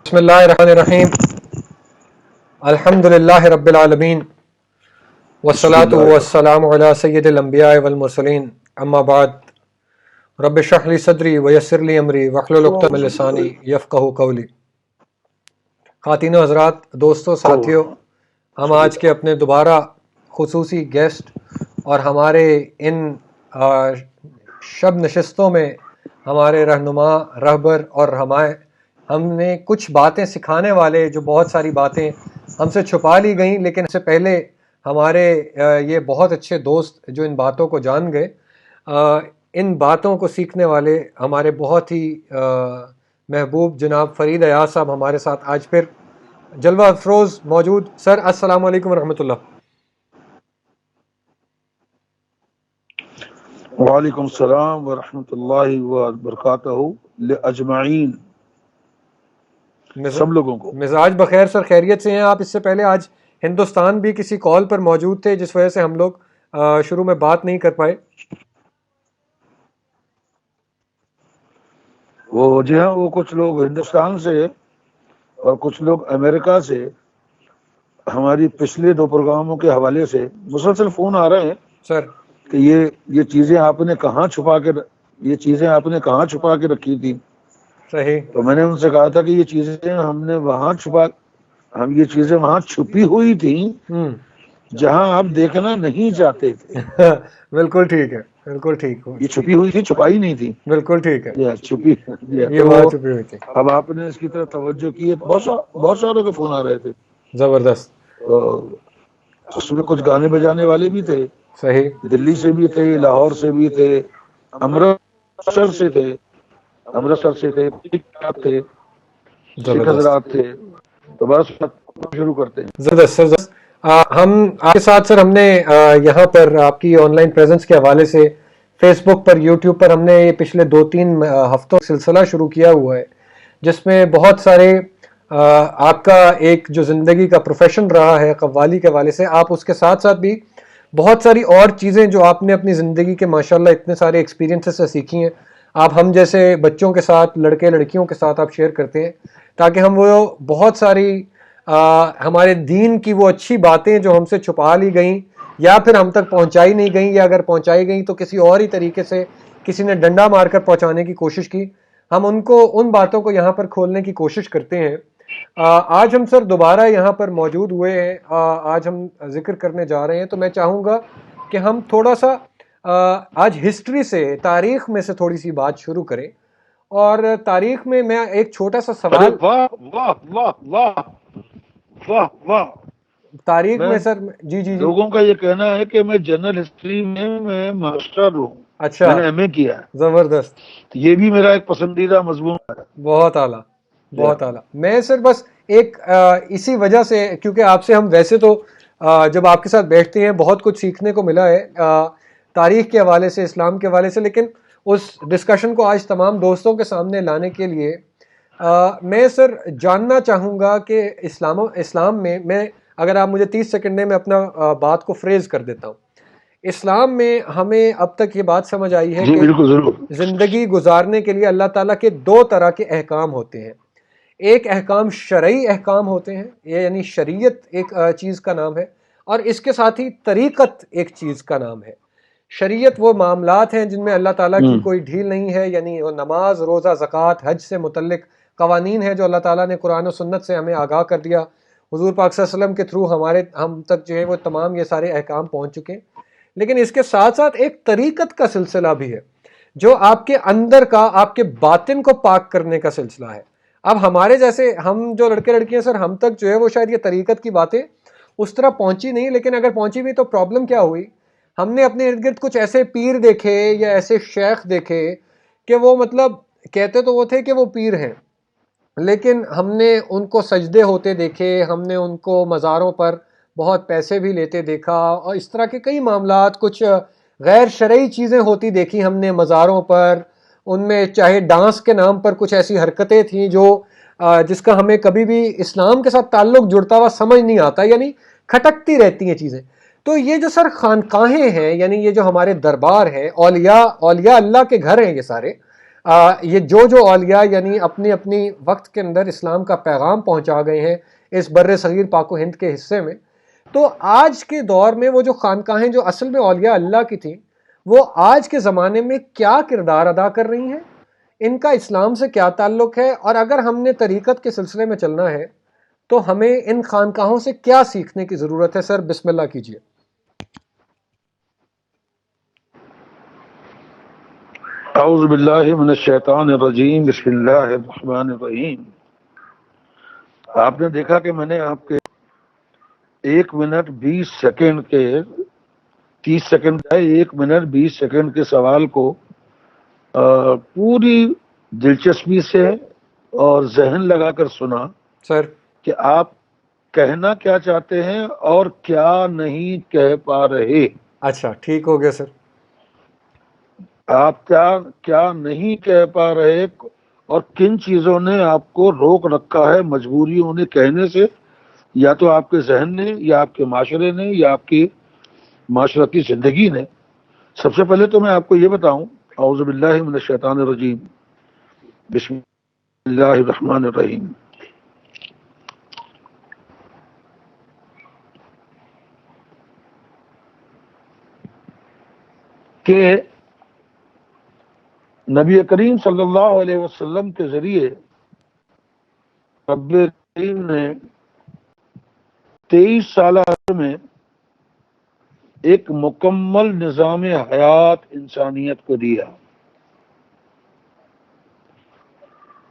بسم اللہ الرحمن الرحیم الحمد للہ رب العالمین بسم والصلاة اللہ الرحمن والسلام علی سید الانبیاء والمرسلین اما بعد رب اشرح لی صدری ویسر لی امری واحلل عقدۃ من لسانی یفقہوا قولی۔ خواتین و حضرات، دوستو، ساتھیو، ہم آج کے اپنے دوبارہ خصوصی گیسٹ اور ہمارے ان شب نشستوں میں ہمارے رہنما، رہبر اور رہنمائے ہم نے کچھ باتیں سکھانے والے، جو بہت ساری باتیں ہم سے چھپا لی گئیں، لیکن اس سے پہلے ہمارے یہ بہت اچھے دوست جو ان باتوں کو جان گئے، ان باتوں کو سیکھنے والے ہمارے بہت ہی محبوب جناب فرید ایاز صاحب ہمارے ساتھ آج پھر جلوہ افروز موجود۔ سر السلام علیکم ورحمۃ اللہ۔ وعلیکم السلام ورحمۃ اللہ وبرکاتہ اجمعین، سب لوگوں کو۔ مزاج بخیر سر، خیریت سے ہیں آپ؟ اس سے پہلے آج ہندوستان بھی کسی کال پر موجود تھے، جس وجہ سے ہم لوگ شروع میں بات نہیں کر پائے۔ وہ جو ہے وہ کچھ لوگ ہندوستان سے اور کچھ لوگ امریکہ سے ہماری پچھلے 2 پروگراموں کے حوالے سے مسلسل فون آ رہے ہیں سر کہ یہ چیزیں آپ نے کہاں چھپا کے رکھی تھی۔ صحیح، تو میں نے ان سے کہا تھا کہ یہ چیزیں یہ چیزیں وہاں چھپی ہوئی تھیں جہاں آپ دیکھنا نہیں چاہتے تھے۔ بالکل ٹھیک ہے، بالکل ٹھیک ہو، یہ چھپی ہوئی تھی، چھپائی نہیں تھی، بالکل ٹھیک ہے، یہ چھپی۔ یہ بات چھپی ہوئی تھی۔ اب آپ نے اس کی طرف توجہ کی ہے، بہت ساروں کے فون آ رہے تھے۔ زبردست، تو اس میں کچھ گانے بجانے والے بھی تھے، صحیح، دلی سے بھی تھے، لاہور سے بھی تھے، امرتسر سے تھے، ٹھیک ٹھاک تھے، سکھ زبردست، حضرات تھے۔ تو بس شروع کرتے ہیں۔ زبردست سر، زبردست۔ ہم آپ کے ساتھ سر، ہم نے یہاں پر آپ کی آن لائن پریزنس کے حوالے سے فیس بک پر، یوٹیوب پر ہم نے یہ پچھلے 2-3 ہفتوں سلسلہ شروع کیا ہوا ہے، جس میں بہت سارے آپ کا ایک جو زندگی کا پروفیشن رہا ہے قوالی کے حوالے سے، آپ اس کے ساتھ ساتھ بھی بہت ساری اور چیزیں جو آپ نے اپنی زندگی کے ماشاءاللہ اتنے سارے ایکسپیرینسز سے سیکھی ہیں، آپ ہم جیسے بچوں کے ساتھ، لڑکے لڑکیوں کے ساتھ آپ شیئر کرتے ہیں، تاکہ ہم وہ بہت ساری ہمارے دین کی وہ اچھی باتیں جو ہم سے چھپا لی گئیں یا پھر ہم تک پہنچائی نہیں گئیں، یا اگر پہنچائی گئیں تو کسی اور ہی طریقے سے کسی نے ڈنڈا مار کر پہنچانے کی کوشش کی، ہم ان باتوں کو یہاں پر کھولنے کی کوشش کرتے ہیں۔ آج ہم سر دوبارہ یہاں پر موجود ہوئے ہیں، آج ہم ذکر کرنے جا رہے ہیں، تو میں چاہوں گا کہ ہم تھوڑا سا آج ہسٹری سے، تاریخ میں سے تھوڑی سی بات شروع کریں۔ اور تاریخ میں ایک چھوٹا سا سوال، واہ واہ واہ واہ واہ واہ۔ تاریخ میں سر، جی جی جی، لوگوں کا یہ کہنا ہے کہ میں جنرل ہسٹری میں ماسٹر ہوں، اچھا، میں نے ایم اے کیا ہے۔ زبردست، یہ بھی میرا ایک پسندیدہ مضمون ہے۔ بہت اعلیٰ، بہت اعلیٰ۔ میں سر بس ایک اسی وجہ سے، کیونکہ آپ سے ہم ویسے تو جب آپ کے ساتھ بیٹھتے ہیں بہت کچھ سیکھنے کو ملا ہے تاریخ کے حوالے سے، اسلام کے حوالے سے، لیکن اس ڈسکشن کو آج تمام دوستوں کے سامنے لانے کے لیے میں سر جاننا چاہوں گا کہ اسلام میں اگر آپ مجھے 30 سیکنڈ میں اپنا بات کو فریز کر دیتا ہوں، اسلام میں ہمیں اب تک یہ بات سمجھ آئی ہے جی کہ بالکل، ضرور۔ زندگی گزارنے کے لیے اللہ تعالیٰ کے 2 طرح کے احکام ہوتے ہیں۔ ایک احکام شرعی احکام ہوتے ہیں، یعنی شریعت ایک چیز کا نام ہے، اور اس کے ساتھ ہی طریقت ایک چیز کا نام ہے۔ شریعت وہ معاملات ہیں جن میں اللہ تعالیٰ کی کوئی ڈھیل نہیں ہے، یعنی وہ نماز، روزہ، زکوٰۃ، حج سے متعلق قوانین ہیں جو اللہ تعالیٰ نے قرآن و سنت سے ہمیں آگاہ کر دیا، حضور پاک صلی اللہ علیہ وسلم کے تھرو ہم تک جو ہے وہ تمام یہ سارے احکام پہنچ چکے ہیں۔ لیکن اس کے ساتھ ساتھ ایک طریقت کا سلسلہ بھی ہے، جو آپ کے اندر کا، آپ کے باطن کو پاک کرنے کا سلسلہ ہے۔ اب ہمارے جیسے ہم جو لڑکے لڑکیاں سر، ہم تک جو ہے وہ شاید یہ طریقت کی باتیں اس طرح پہنچی نہیں، لیکن اگر پہنچی بھی تو پرابلم کیا ہوئی، ہم نے اپنے ارد گرد کچھ ایسے پیر دیکھے یا ایسے شیخ دیکھے کہ وہ مطلب کہتے تو وہ تھے کہ وہ پیر ہیں، لیکن ہم نے ان کو سجدے ہوتے دیکھے، ہم نے ان کو مزاروں پر بہت پیسے بھی لیتے دیکھا، اور اس طرح کے کئی معاملات، کچھ غیر شرعی چیزیں ہوتی دیکھی ہم نے مزاروں پر۔ ان میں چاہے ڈانس کے نام پر کچھ ایسی حرکتیں تھیں جو جس کا ہمیں کبھی بھی اسلام کے ساتھ تعلق جڑتا ہوا سمجھ نہیں آتا، یعنی کھٹکتی رہتی ہیں چیزیں۔ تو یہ جو سر خانقاہیں ہیں، یعنی یہ جو ہمارے دربار ہیں، اولیاء اللہ کے گھر ہیں یہ سارے، یہ جو اولیاء یعنی اپنی اپنی وقت کے اندر اسلام کا پیغام پہنچا گئے ہیں اس بر صغیر پاک و ہند کے حصے میں، تو آج کے دور میں وہ جو خانقاہیں جو اصل میں اولیاء اللہ کی تھیں، وہ آج کے زمانے میں کیا کردار ادا کر رہی ہیں، ان کا اسلام سے کیا تعلق ہے، اور اگر ہم نے طریقت کے سلسلے میں چلنا ہے تو ہمیں ان خانقاہوں سے کیا سیکھنے کی ضرورت ہے؟ سر بسم اللہ کیجیے۔ اعوذ باللہ من الشیطان الرجیم، بسم اللہ الرحمن الرحیم۔ آپ نے دیکھا کہ میں نے آپ کے 1 منٹ 20 سیکنڈ کے 30 سیکنڈ کا 1 منٹ 20 سیکنڈ کے سوال کو پوری دلچسپی سے اور ذہن لگا کر سنا سر کہ آپ کہنا کیا چاہتے ہیں اور کیا نہیں کہہ پا رہے۔ اچھا ٹھیک ہو گیا سر۔ آپ کیا نہیں کہہ پا رہے اور کن چیزوں نے آپ کو روک رکھا ہے مجبوری انہیں کہنے سے، یا تو آپ کے ذہن نے، یا آپ کے معاشرے نے، یا آپ کی معاشرتی زندگی نے۔ سب سے پہلے تو میں آپ کو یہ بتاؤں، اعوذ باللہ من الشیطان الرجیم، بسم اللہ الرحمن الرحیم، کہ نبی کریم صلی اللہ علیہ وسلم کے ذریعے رب کریم نے 23 سالہ عرصے میں ایک مکمل نظام حیات انسانیت کو دیا۔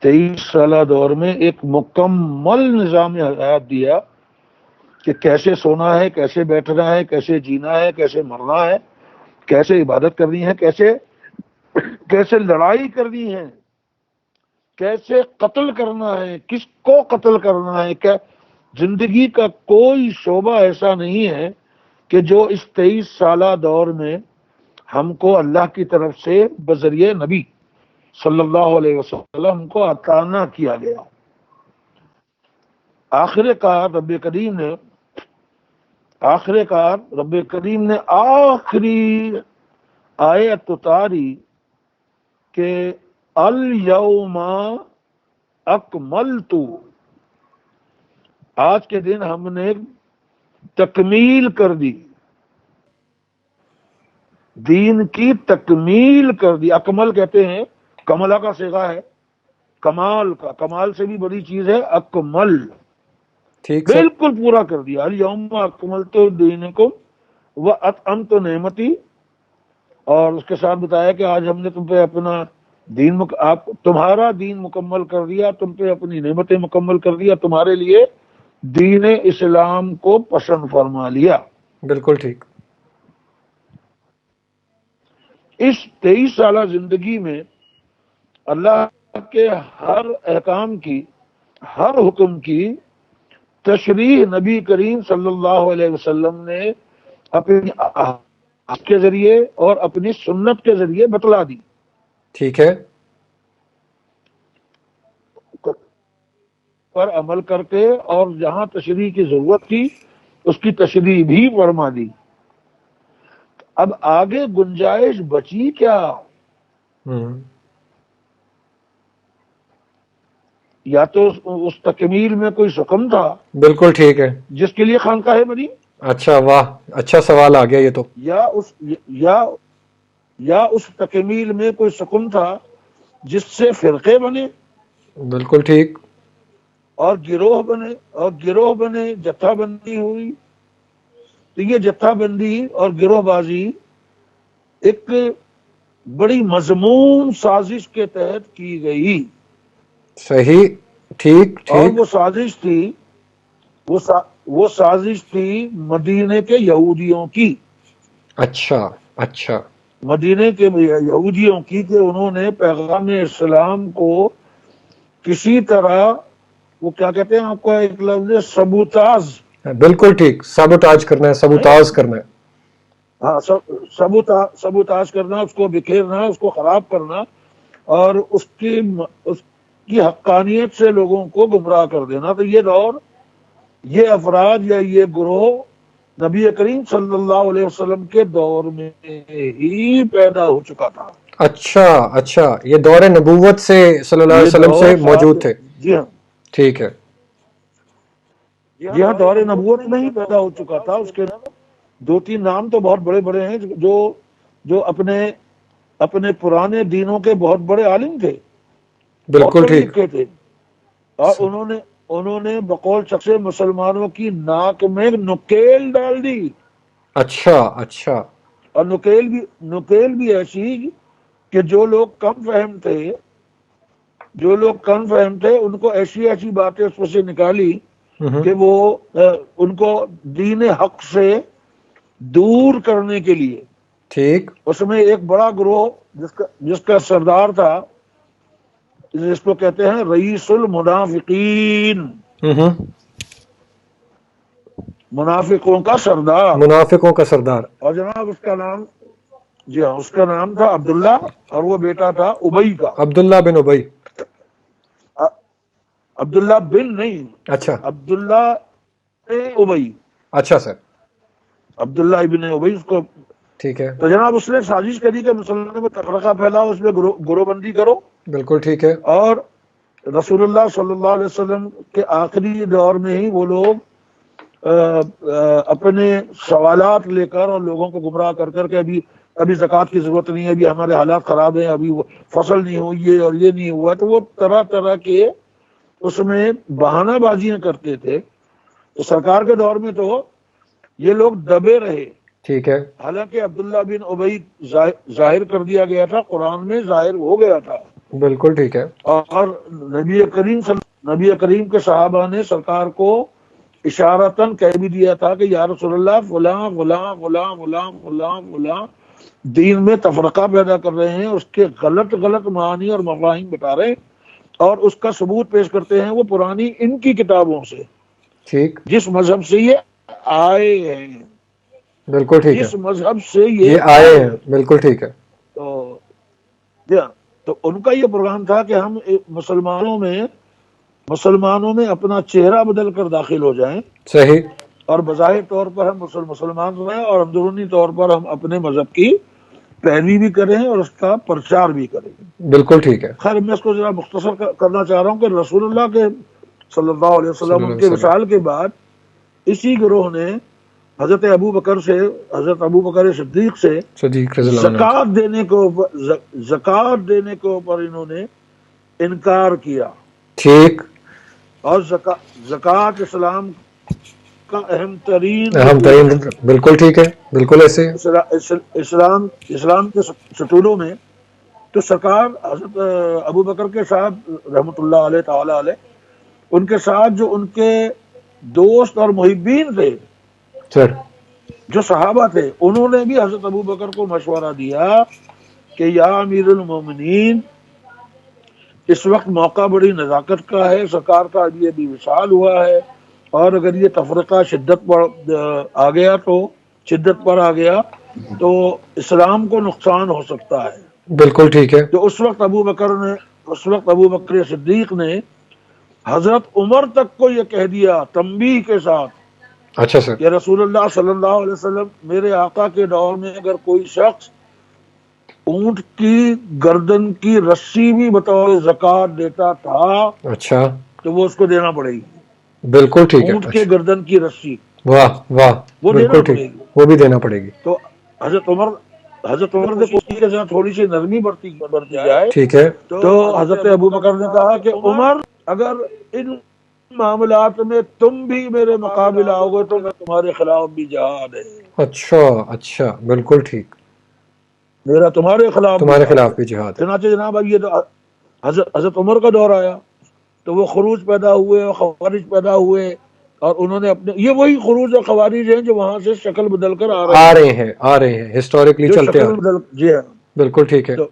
23 سالہ دور میں ایک مکمل نظام حیات دیا کہ کیسے سونا ہے، کیسے بیٹھنا ہے، کیسے جینا ہے، کیسے مرنا ہے، کیسے عبادت کرنی ہے، کیسے لڑائی کرنی ہے، کیسے قتل کرنا ہے، کس کو قتل کرنا ہے۔ زندگی کا کوئی شعبہ ایسا نہیں ہے کہ جو اس 23 سالہ دور میں ہم کو اللہ کی طرف سے بذریعہ نبی صلی اللہ علیہ وسلم کو عطا نہ کیا گیا۔ آخر کار رب کریم نے آخری آیت اتاری کہ الیوم اکملت، آج کے دن ہم نے تکمیل کر دی، دین کی تکمیل کر دی۔ اکمل کہتے ہیں، کملہ کا صیغہ ہے کمال کا، کمال سے بھی بڑی چیز ہے اکمل، ٹھیک سر۔ بالکل پورا کر دیا۔ الیوم اکملت دینکم واتممت نعمتی، اور اس کے ساتھ بتایا کہ آج ہم نے تم پہ اپنا دین تمہارا دین مکمل کر دیا، تم پہ اپنی نعمتیں مکمل کر دیا، تمہارے لیے دین اسلام کو پسند فرما لیا۔ بالکل ٹھیک۔ اس 23 سالہ زندگی میں اللہ کے ہر احکام کی، ہر حکم کی تشریح نبی کریم صلی اللہ علیہ وسلم نے اپنی آپ کے ذریعے اور اپنی سنت کے ذریعے بتلا دی۔ ٹھیک ہے۔ پر عمل کر کے، اور جہاں تشریح کی ضرورت تھی اس کی تشریح بھی فرما دی۔ اب آگے گنجائش بچی کیا؟ یا تو اس تکمیل میں کوئی شکم تھا، بالکل ٹھیک ہے، جس کے لیے خانقاہیں بنی، اچھا واہ، اچھا سوال آ گیا یہ تو۔ یا اس تکمیل میں کوئی شکم تھا جس سے فرقے بنے، بالکل ٹھیک، اور گروہ بنے، جتھا بندی ہوئی۔ تو یہ جتھا بندی اور گروہ بازی ایک بڑی مضمون سازش کے تحت کی گئی۔ صحیح، ٹھیک اور ٹھیک۔ وہ سازش تھی مدینے کے یہودیوں کی، اچھا اچھا، مدینے کے یہودیوں کی، کہ انہوں نے پیغام اسلام کو کسی طرح، وہ کیا کہتے ہیں آپ کو ایک لفظ، سبوتاز، بالکل ٹھیک، سابوتاج کرنا ہے، سابوتاز کرنا ہے۔ ہاں، سبوتاج کرنا، اس کو بکھیرنا، اس کو خراب کرنا، اور اس کی حقانیت سے لوگوں کو گمراہ کر دینا۔ تو یہ دور، یہ افراد یا یہ گروہ نبی کریم صلی اللہ علیہ وسلم کے دور میں ہی پیدا ہو چکا تھا۔ اچھا اچھا، یہ دور نبوت سے صلی اللہ علیہ یہ وسلم سے دور موجود تھے. جی ہاں، ٹھیک ہے. جی ہاں، دور نبوت میں ہی پیدا ہو چکا تھا. اس کے دو تین نام تو بہت بڑے بڑے ہیں جو اپنے پرانے دینوں کے بہت بڑے عالم تھے، بہت بالکل پڑھے ٹھیک. لکھے تھے، اور انہوں نے بقول شخص مسلمانوں کی ناک میں نکیل ڈال دی. اچھا اچھا. اور نکیل بھی ایسی کہ جو لوگ کم فہم تھے ان کو ایسی ایسی باتیں اس میں سے نکالی کہ وہ ان کو دین حق سے دور کرنے کے لیے. ٹھیک. اس میں ایک بڑا گروہ جس کا سردار تھا، جس کو کہتے ہیں رئیس المنافقین، منافقوں کا سردار. منافقوں کا سردار. اور جناب اس کا نام، جی ہاں، اس کا نام تھا عبداللہ، اور وہ بیٹا تھا ابئی کا. عبداللہ بن ابی. عبداللہ بن نہیں، اچھا عبداللہ ابئی، اچھا سر. عبداللہ ابن ابئی اس کو. ٹھیک ہے. تو جناب اس نے سازش کری کہ مسلمانوں میں تفرقہ پھیلاؤ، اس میں گروہ بندی کرو. بالکل ٹھیک ہے. اور رسول اللہ صلی اللہ علیہ وسلم کے آخری دور میں ہی وہ لوگ اپنے سوالات لے کر اور لوگوں کو گمراہ کر کے ابھی زکوٰۃ کی ضرورت نہیں ہے، ابھی ہمارے حالات خراب ہیں، ابھی فصل نہیں ہوئی ہے اور یہ نہیں ہوا، تو وہ طرح طرح کے اس میں بہانہ بازیاں کرتے تھے. تو سرکار کے دور میں تو یہ لوگ دبے رہے. ٹھیک ہے. حالانکہ عبداللہ بن ابئی ظاہر کر دیا گیا تھا، قرآن میں ظاہر ہو گیا تھا. بالکل ٹھیک ہے. اور نبی کریم کے صحابہ نے سرکار کو اشارتاً کہہ بھی دیا تھا کہ یا رسول اللہ فلاں فلاں فلاں فلاں فلاں فلاں دین میں تفرقہ پیدا کر رہے ہیں، اس کے غلط معانی اور مفاہیم بتا رہے ہیں، اور اس کا ثبوت پیش کرتے ہیں وہ پرانی ان کی کتابوں سے، ٹھیک. جس مذہب سے یہ آئے ہیں. بالکل ٹھیک ہے. جس مذہب سے یہ آئے ہیں. بالکل ٹھیک ہے. تو ان کا یہ پروگرام تھا کہ ہم مسلمانوں میں اپنا چہرہ بدل کر داخل ہو جائیں، صحیح. اور بظاہر طور پر ہم مسلمان رہیں، اور اندرونی طور پر ہم اپنے مذہب کی پیروی بھی کریں اور اس کا پرچار بھی کریں. بالکل ٹھیک ہے. خیر میں اس کو ذرا مختصر کرنا چاہ رہا ہوں کہ رسول اللہ کے صلی اللہ علیہ صلی وسلم اللہ ان علیہ کے وصال کے بعد اسی گروہ نے حضرت ابو بکر صدیق سے صدیق رضی اللہ عنہ. زکوٰۃ دینے کے اوپر انہوں نے انکار کیا. ٹھیک. اور زکوٰۃ اسلام کا اہم ترین بالکل ٹھیک ہے. بالکل ایسے. اسلام کے ستونوں میں تو سرکار حضرت ابو بکر کے ساتھ رحمۃ اللہ علیہ تعالی علیہ، ان کے ساتھ جو ان کے دوست اور محبین تھے، سر. جو صحابہ تھے، انہوں نے بھی حضرت ابو بکر کو مشورہ دیا کہ یا امیر المومنین، اس وقت موقع بڑی نزاکت کا ہے، سرکار کا ابھی وصال ہوا ہے، اور اگر یہ تفرقہ شدت پر آ گیا تو اسلام کو نقصان ہو سکتا ہے. بالکل ٹھیک ہے. تو اس وقت ابو بکر صدیق نے حضرت عمر تک کو یہ کہہ دیا تنبیہ کے ساتھ اچھا سر. کہ رسول اللہ صلی اللہ علیہ وسلم، میرے آقا کے دور میں اگر کوئی شخص اونٹ کی گردن کی رسی بھی بطور زکوٰۃ دیتا تھا، اچھا، تو وہ اس کو دینا پڑے گی. بالکل ٹھیک ہے. اونٹ کے گردن کی رسی واہ واہ. وہ بالکل دینا ٹھیک، پڑے گی. وہ بھی دینا پڑے گی. تو حضرت عمر نے کوشش کے ساتھ تھوڑی سی نرمی برتی جائے. ٹھیک ہے. تو حضرت ابو بکر نے کہا کہ عمر، اگر ان معاملات میں تم بھی میرے مقابل آؤ گے تو میں تمہارے خلاف بھی جہاد ہے. اچھا اچھا. بالکل ٹھیک. میرا تمہارے خلاف بھی جہاد ہے. چنانچہ جناب اب یہ حضرت عمر کا دور آیا تو وہ خروج پیدا ہوئے اور خوارج پیدا ہوئے، اور انہوں نے اپنے یہ وہی خروج اور خوارج ہیں جو وہاں سے شکل بدل کر آ رہے ہیں ہسٹوریکلی چلتے ہیں. جی ہاں، بالکل ٹھیک ہے. تو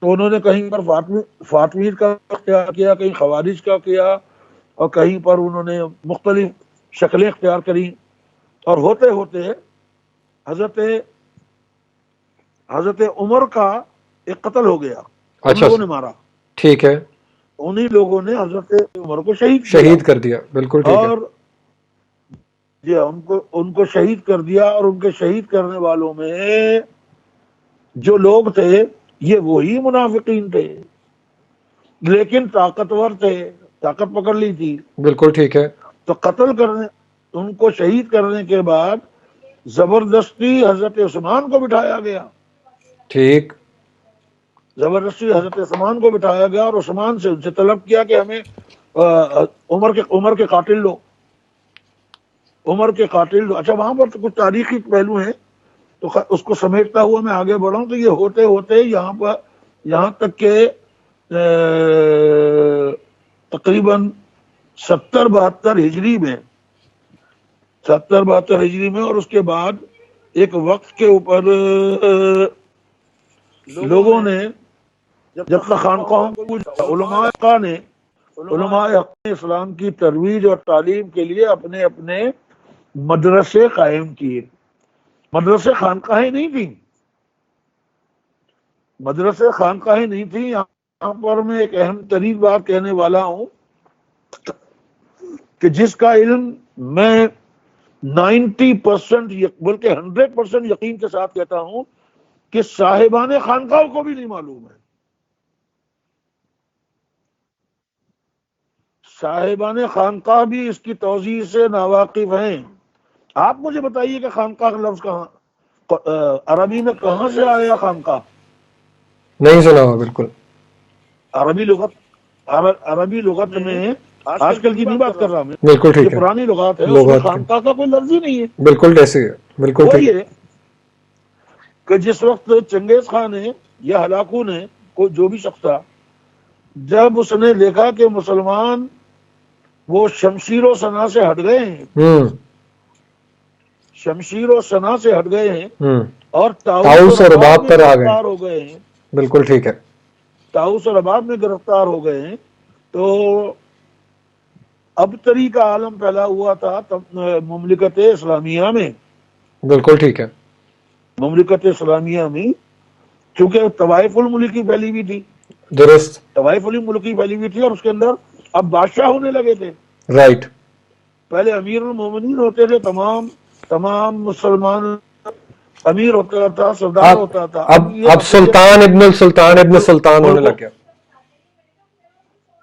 انہوں نے کہیں پر فاطمیت کا اختیار کیا، کہیں خوارج کا کیا، اور کہیں پر انہوں نے مختلف شکلیں اختیار کری، اور ہوتے ہوتے حضرت عمر کا ایک قتل ہو گیا. اچھا، لوگوں نے مارا. ٹھیک ہے. انہی لوگوں نے حضرت عمر کو شہید کر دیا. بالکل ٹھیک ہے. اور جی ان کو شہید کر دیا. اور ان کے شہید کرنے والوں میں جو لوگ تھے یہ وہی منافقین تھے، لیکن طاقتور تھے، طاقت پکڑ لی تھی، بالکل ٹھیک ہے. تو قتل کرنے، ان کو شہید کرنے کے بعد زبردستی حضرت عثمان کو بٹھایا گیا، ٹھیک. زبردستی حضرت عثمان کو بٹھایا گیا، اور عثمان سے ان سے طلب کیا کہ ہمیں عمر کے قاتل لو، عمر کے قاتل لو. اچھا وہاں پر تو کچھ تاریخی پہلو ہیں، تو اس کو سمیٹتا ہوا میں آگے بڑھا ہوں. تو یہ ہوتے ہوتے یہاں تک کہ تقریباً 70-72 ہجری میں، 70-72 ہجری میں، اور اس کے بعد ایک وقت کے اوپر لوگوں نے جب تک خانقاہوں کو علماء حق اسلام کی ترویج اور تعلیم کے لیے اپنے اپنے مدرسے قائم کیے. مدرسے خانقاہیں نہیں تھیں، مدرسے خانقاہیں نہیں تھیں. یہاں پر میں ایک اہم ترین بات کہنے والا ہوں کہ جس کا علم میں 90% بلکہ 100% یقین کے ساتھ کہتا ہوں کہ صاحبان خانقاہوں کو بھی نہیں معلوم ہے. صاحبان خانقاہ بھی اس کی توضیح سے ناواقف ہیں. آپ مجھے بتائیے کہ خانقاہ کا لفظ عربی میں کہاں سے آیا؟ خانقاہ نہیں سنا ہوا بالکل. عربی لغت میں، آج کل کی نہیں بات کر رہا میں، بالکل ٹھیک یہ ہے. پرانی لغات ہے، اس میں لغات کی خانقاہ کا کوئی لفظ ہی نہیں ہے. بالکل ایسے ہے. بالکل وہ ٹھیک. یہ کہ جس وقت چنگیز خان نے یا ہلاکو نے، کوئی جو بھی شخص تھا، جب اس نے دیکھا کہ مسلمان وہ شمشیر و سنا سے ہٹ گئے ہیں، شمشیر و سنا سے ہٹ گئے ہیں اور طاؤس اور رباب پر آ گرفتار ہو گئے ہیں، بالکل ٹھیک ہے. طاؤس اور رباب میں گرفتار ہو گئے ہیں، تو ابتری کا عالم پھیلا ہوا تھا مملکت اسلامیہ میں. بالکل ٹھیک ہے. مملکت اسلامیہ میں چونکہ طوائف الملکی پھیلی ہوئی تھی، درست. طوائف الملکی پھیلی ہوئی تھی، اور اس کے اندر اب بادشاہ ہونے لگے تھے. رائٹ. پہلے امیر المومنین ہوتے تھے، تمام مسلمان امیر ہوتا تھا، سردار ہوتا تھا. اب سلطان ابن السلطان ابن سلطان ہونے لگ گیا.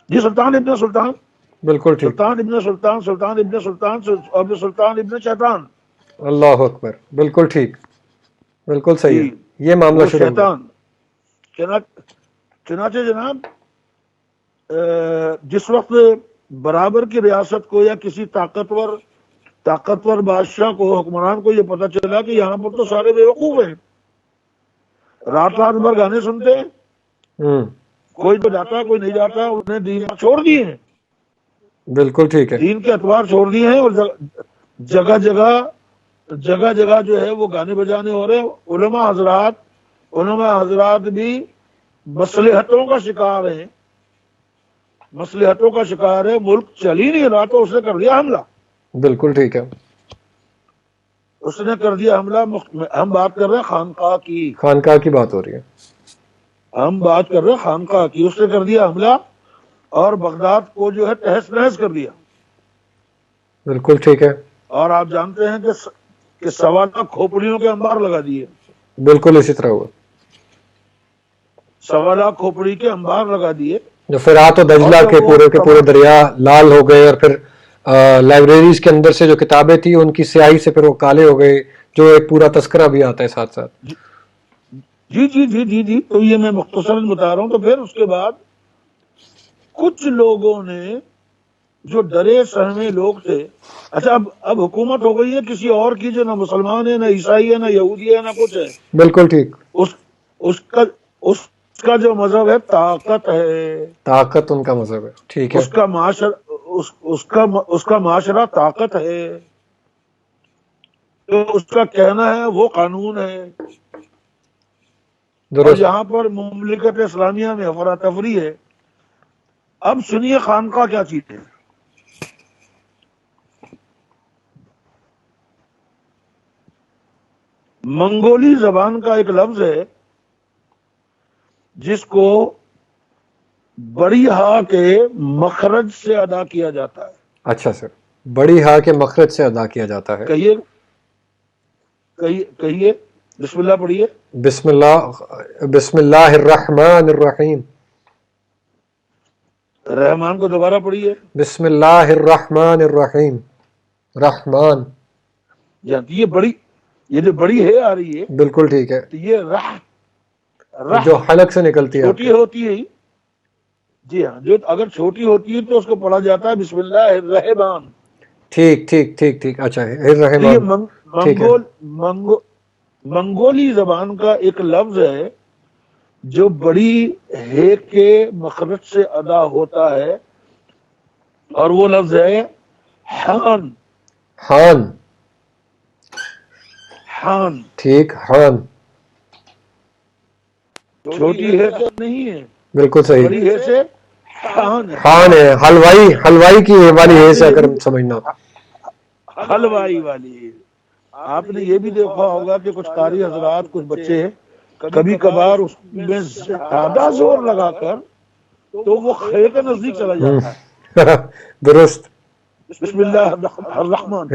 جی سلطان ابن سلطان، بالکل ٹھیک. سلطان ابن سلطان، سلطان ابن سلطان، اور سلطان ابن شیطان. اللہ اکبر. بالکل ٹھیک. بالکل صحیح ہے. یہ معاملہ وہ شروع ہوا. شیطان. چنانچہ جناب جس وقت برابر کی ریاست کو یا کسی طاقتور بادشاہ کو، حکمران کو یہ پتہ چلا کہ یہاں پر تو سارے بیوقوف ہیں، رات بھر گانے سنتے ہیں، کوئی تو جاتا کوئی نہیں جاتا، انہیں دین چھوڑ دیے ہیں. بالکل ٹھیک ہے. دین کے اتوار چھوڑ دیے ہیں، اور جگہ جگہ جو ہے وہ گانے بجانے ہو رہے ہیں. علماء حضرات بھی مصلحتوں کا شکار ہیں، مصلحتوں کا شکار ہے. ملک چل ہی نہیں رہا تو اس نے کر دیا حملہ. بالکل ٹھیک ہے. اس نے کر دیا حملہ. ہم بات کر رہے ہیں خانقاہ کی، خانقاہ کی بات ہو رہی ہے. ہم بات کر رہے ہیں خانقاہ کی. اس نے کر دیا حملہ اور بغداد کو جو ہے تہس نہس کر دیا. بالکل ٹھیک ہے. اور آپ جانتے ہیں کہ 1.25 لاکھ کھوپڑیوں کے انبار لگا دیے. بالکل اسی طرح ہوا. 1.25 لاکھ کھوپڑی کے انبار لگا دیے. جو فرات و دجلہ کے پورے دریا لال ہو گئے، اور پھر لائبریریز کے اندر سے جو کتابیں تھیں ان کی سیاہی سے پھر وہ کالے ہو گئے، جو ایک پورا تذکرہ بھی آتا ہے ساتھ ساتھ. جی تو یہ میں مختصراً بتا رہا ہوں. تو پھر اس کے بعد کچھ لوگوں نے جو ڈرے سہمے لوگ تھے، اچھا اب حکومت ہو گئی ہے کسی اور کی، جو نہ مسلمان ہے، نہ عیسائی ہے، نہ یہودی ہے، نہ کچھ ہے. بالکل ٹھیک. اس کا جو مذہب ہے طاقت ہے، طاقت ان کا مذہب ہے. ٹھیک ہے. اس کا معاشرہ طاقت ہے، تو اس کا کہنا ہے وہ قانون ہے. اور یہاں پر مملکت اسلامیہ میں افراتفری ہے. اب سنیے خانقاہ کیا چیز ہے. منگولی زبان کا ایک لفظ ہے جس کو بڑی ہا کے مخرج سے ادا کیا جاتا ہے. اچھا سر، بڑی ہا کے مخرج سے ادا کیا جاتا ہے. کہیے بسم اللہ پڑھیے. بسم اللہ الرحمن الرحیم. رحمان کو دوبارہ پڑھیے. بسم اللہ الرحمن الرحیم. رحمان. یہ جو بڑی ہے آ رہی ہے بالکل ٹھیک ہے. تو یہ رح جو حلق سے نکلتی ہے. چھوٹی ہوتی ہے. جی ہاں، جو اگر چھوٹی ہوتی ہے تو اس کو پڑھا جاتا ہے بسم اللہ الرحمن. ٹھیک ٹھیک ٹھیک ٹھیک. اچھا یہ الرحمن. منگولی زبان کا ایک لفظ ہے جو بڑی ہے کے مخرج سے ادا ہوتا ہے، اور وہ لفظ ہے حان. حان. حان ٹھیک. حان. چھوٹی ہے سے نہیں ہے، بالکل صحیح. بڑی ہے سے حان ہے. حان ہے. حلوائی کی والی ہے سے اگر سمجھنا. حلوائی والی. آپ نے یہ بھی دیکھا ہوگا کہ کچھ قاری حضرات، کچھ بچے کبھی کبھار اس میں زیادہ زور لگا کر تو وہ خے کے نزدیک چلا جاتا ہے. درست. بسم اللہ الرحمن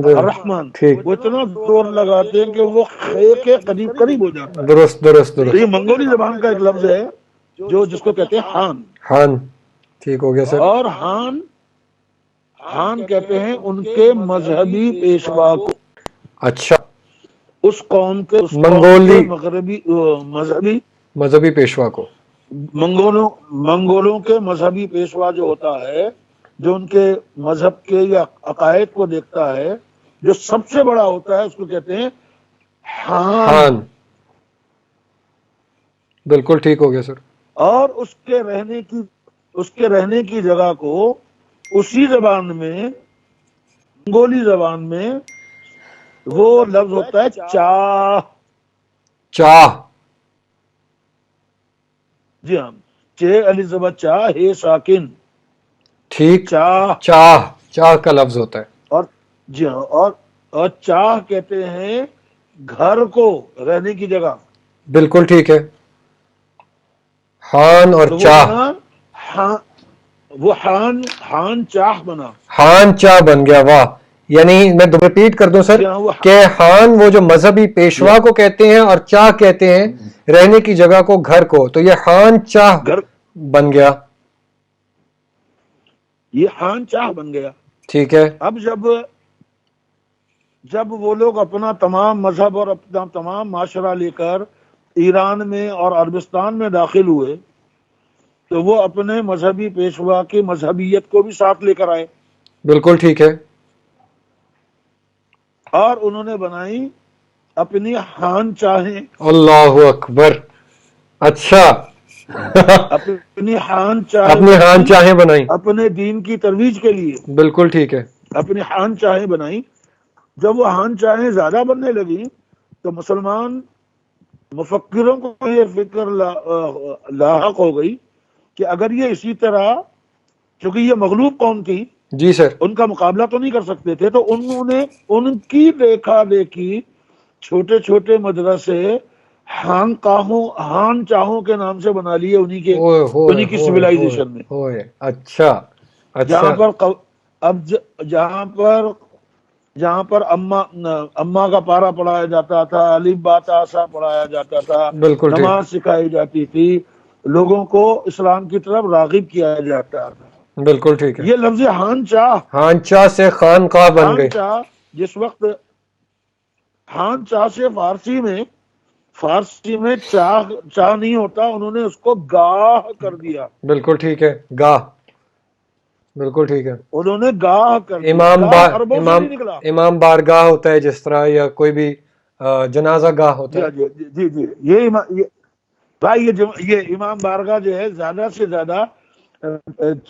الرحمن. ٹھیک. وہ اتنا زور لگاتے ہیں کہ وہ خے کے قریب ہو جاتا ہے. درست درست تو درست. یہ منگولی زبان کا ایک لفظ ہے جس کو کہتے ہیں حان. حان. ٹھیک ہو گیا سر. اور حان کہتے ہیں ان کے مذہبی پیشوا کو. اچھا. اس قوم کے منگولی مغربی مذہبی پیشوا کو. منگولوں کے مذہبی پیشوا جو ہوتا ہے، جو ان کے مذہب کے یا عقائد کو دیکھتا ہے، جو سب سے بڑا ہوتا ہے، اس کو کہتے ہیں حان. بالکل ٹھیک ہو گیا سر. اور اس کے رہنے کی جگہ کو اسی زبان میں، منگولی زبان میں، وہ لفظ ہوتا ہے چاہ. چاہ. جی ہاں، علی زبر چاہ ہے ساکن. ٹھیک. چاہ کا لفظ ہوتا ہے. اور جی ہاں، اور چاہ کہتے ہیں گھر کو، رہنے کی جگہ. بالکل ٹھیک ہے. حان اور چاہ. وہ حان چاہ بنا. حان چاہ بن گیا. واہ. یعنی میں ریپیٹ کر دوں سر کہ حان وہ جو مذہبی پیشوا کو کہتے ہیں، اور چاہ کہتے ہیں رہنے کی جگہ کو، گھر کو. تو یہ حان چاہ بن گیا. یہ حان چاہ بن گیا. ٹھیک ہے. اب جب وہ لوگ اپنا تمام مذہب اور اپنا تمام معاشرہ لے کر ایران میں اور عربستان میں داخل ہوئے، تو وہ اپنے مذہبی پیشوا کی مذہبیت کو بھی ساتھ لے کر آئے. بالکل ٹھیک ہے. اور انہوں نے بنائی اپنی حان چاہیں. اللہ اکبر. اچھا. اپنی حان چاہیں بنائی اپنے دین کی ترویج کے لیے. بالکل ٹھیک ہے. اپنی حان چاہیں بنائی. جب وہ حان چاہیں زیادہ بننے لگی تو مسلمان مفکروں کو یہ فکر لاحق ہو گئی کہ اگر یہ اسی طرح، چونکہ یہ مغلوب قوم تھی، جی سر، ان کا مقابلہ تو نہیں کر سکتے تھے، تو انہوں نے ان کی دیکھا دیکھی چھوٹے چھوٹے مدرسے حان چاہوں کے نام سے بنا لیے انہی کی سویلائزیشن میں. اچھا. جہاں پر اما کا پارا پڑھایا جاتا تھا، الف با تا سا پڑھایا جاتا تھا، نماز سکھائی جاتی تھی، لوگوں کو اسلام کی طرف راغب کیا جاتا تھا. بالکل ٹھیک ہے. یہ لفظ حان چاہ سے خانقاہ بن گئی. جس وقت حان چاہ سے فارسی میں چاہ نہیں ہوتا، انہوں نے اس کو گاہ کر دیا. بالکل ٹھیک ہے. گاہ. بالکل ٹھیک ہے. انہوں نے گاہ کر دیا. امام بارگاہ ہوتا ہے جس طرح، یا کوئی بھی جنازہ گاہ ہوتا ہے. جی جی، یہ امام بارگاہ جو ہے زیادہ سے زیادہ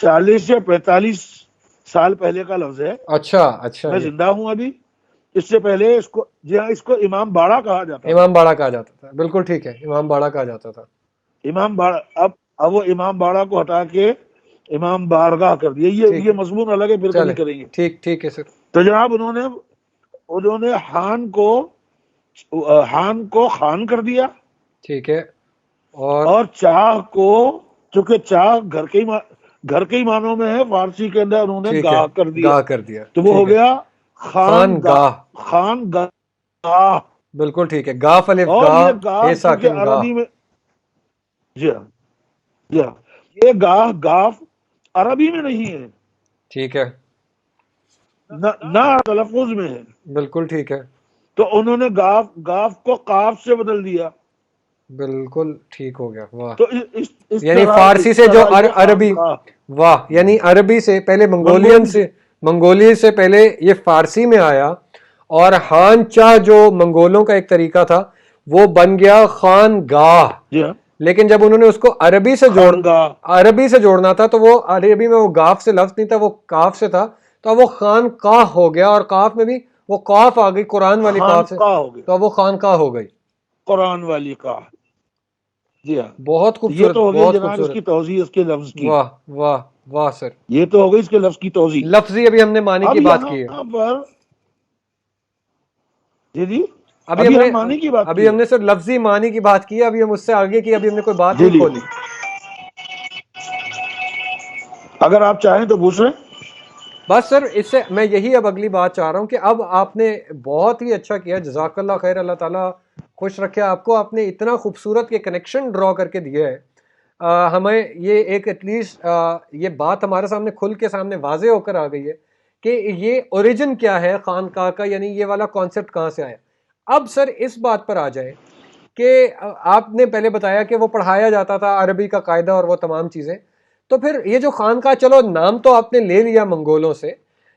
40 یا 45 سال پہلے کا لفظ ہے. اچھا. میں زندہ ہوں ابھی. اس سے پہلے اس کو امام باڑہ کہا جاتا. امام باڑہ کہا جاتا تھا. بالکل ٹھیک ہے. امام باڑہ کہا جاتا تھا. امام باڑہ. اب وہ امام باڑہ کو ہٹا کے امام بارگاہ کر دیا. یہ مضمون الگ ہے، پھر کبھی کریں گے. ٹھیک ہے سر. تو جناب انہوں نے حان کو خان کر دیا. ٹھیک ہے. اور چاہ کو، چونکہ چاہ گھر کے ہی معنوں میں ہے، فارسی کے اندر انہوں نے گاہ کر دیا. تو وہ ہو گیا خان گاہ. بالکل ٹھیک ہے، گاف الف اور گا یہ گاف ہے چونکہ ساکن گا. عربی میں، جی ہاں جی ہاں، یہ گاف عربی میں نہیں ہے، ٹھیک ہے، نہ تلفظ میں ہے، بالکل ٹھیک ہے، تو انہوں نے گاف کو قاف سے بدل دیا. بالکل ٹھیک ہو گیا. واہ، تو اس یعنی طرح فارسی سے جو یہ عربی، خانقاہ واہ، یعنی عربی سے پہلے منگولی سے، منگولی سے پہلے یہ فارسی میں آیا، اور ہان چاہ جو منگولوں کا ایک طریقہ تھا وہ بن گیا خان گاہ. جی ہاں، لیکن جب انہوں نے اس کو خانگاہ. عربی سے جوڑنا تھا تو وہ عربی میں وہ گاف سے لفظ نہیں تھا، وہ کاف سے تھا، تو اب وہ خان کاہ ہو گیا، اور کاف میں بھی وہ کاف آ گئی قرآن والی کاف سے، خانقاہ ہو گیا، تو اب وہ خان کاہ ہو گئی. قرآن والی کا. جی ہاں، بہت تو یہ خوبصورت، تو ہو گئی بہت جناب اس خوبصورت. کی توضیح اس کے لفظ کی. واہ واہ واہ سر. یہ تو ہو گئی اس کے لفظ کی توضیح. لفظی ابھی ہم نے معنی اب کی بات کی ہے. یہاں پر جی ابھی ابھی ہم معنی کی بات کی ہم ہے. نے صرف لفظی معنی کی بات کی ہے، ابھی ہم اس سے آگے کی ابھی ہم نے کوئی بات جی نہیں کھولی. اگر آپ چاہیں تو پوچھ لیں. بس سر اس سے میں یہی اب اگلی بات چاہ رہا ہوں کہ اب آپ نے بہت ہی اچھا کیا، جزاک اللہ خیر، اللہ تعالیٰ خوش رکھے آپ کو. آپ نے اتنا خوبصورت یہ کنیکشن ڈرا کر کے دیا ہے، ہمیں یہ ایک ایٹ لیسٹ یہ بات ہمارے سامنے کھل کے سامنے واضح ہو کر آ گئی ہے کہ یہ اوریجن کیا ہے خانقاہ کا، یعنی یہ والا کانسیپٹ کہاں سے آیا. اب سر اس بات پر آ جائیں کہ آپ نے پہلے بتایا کہ وہ پڑھایا جاتا تھا عربی کا قاعدہ اور وہ تمام چیزیں، تو پھر یہ جو خانقاہ، چلو نام تو آپ نے لے لیا منگولوں سے،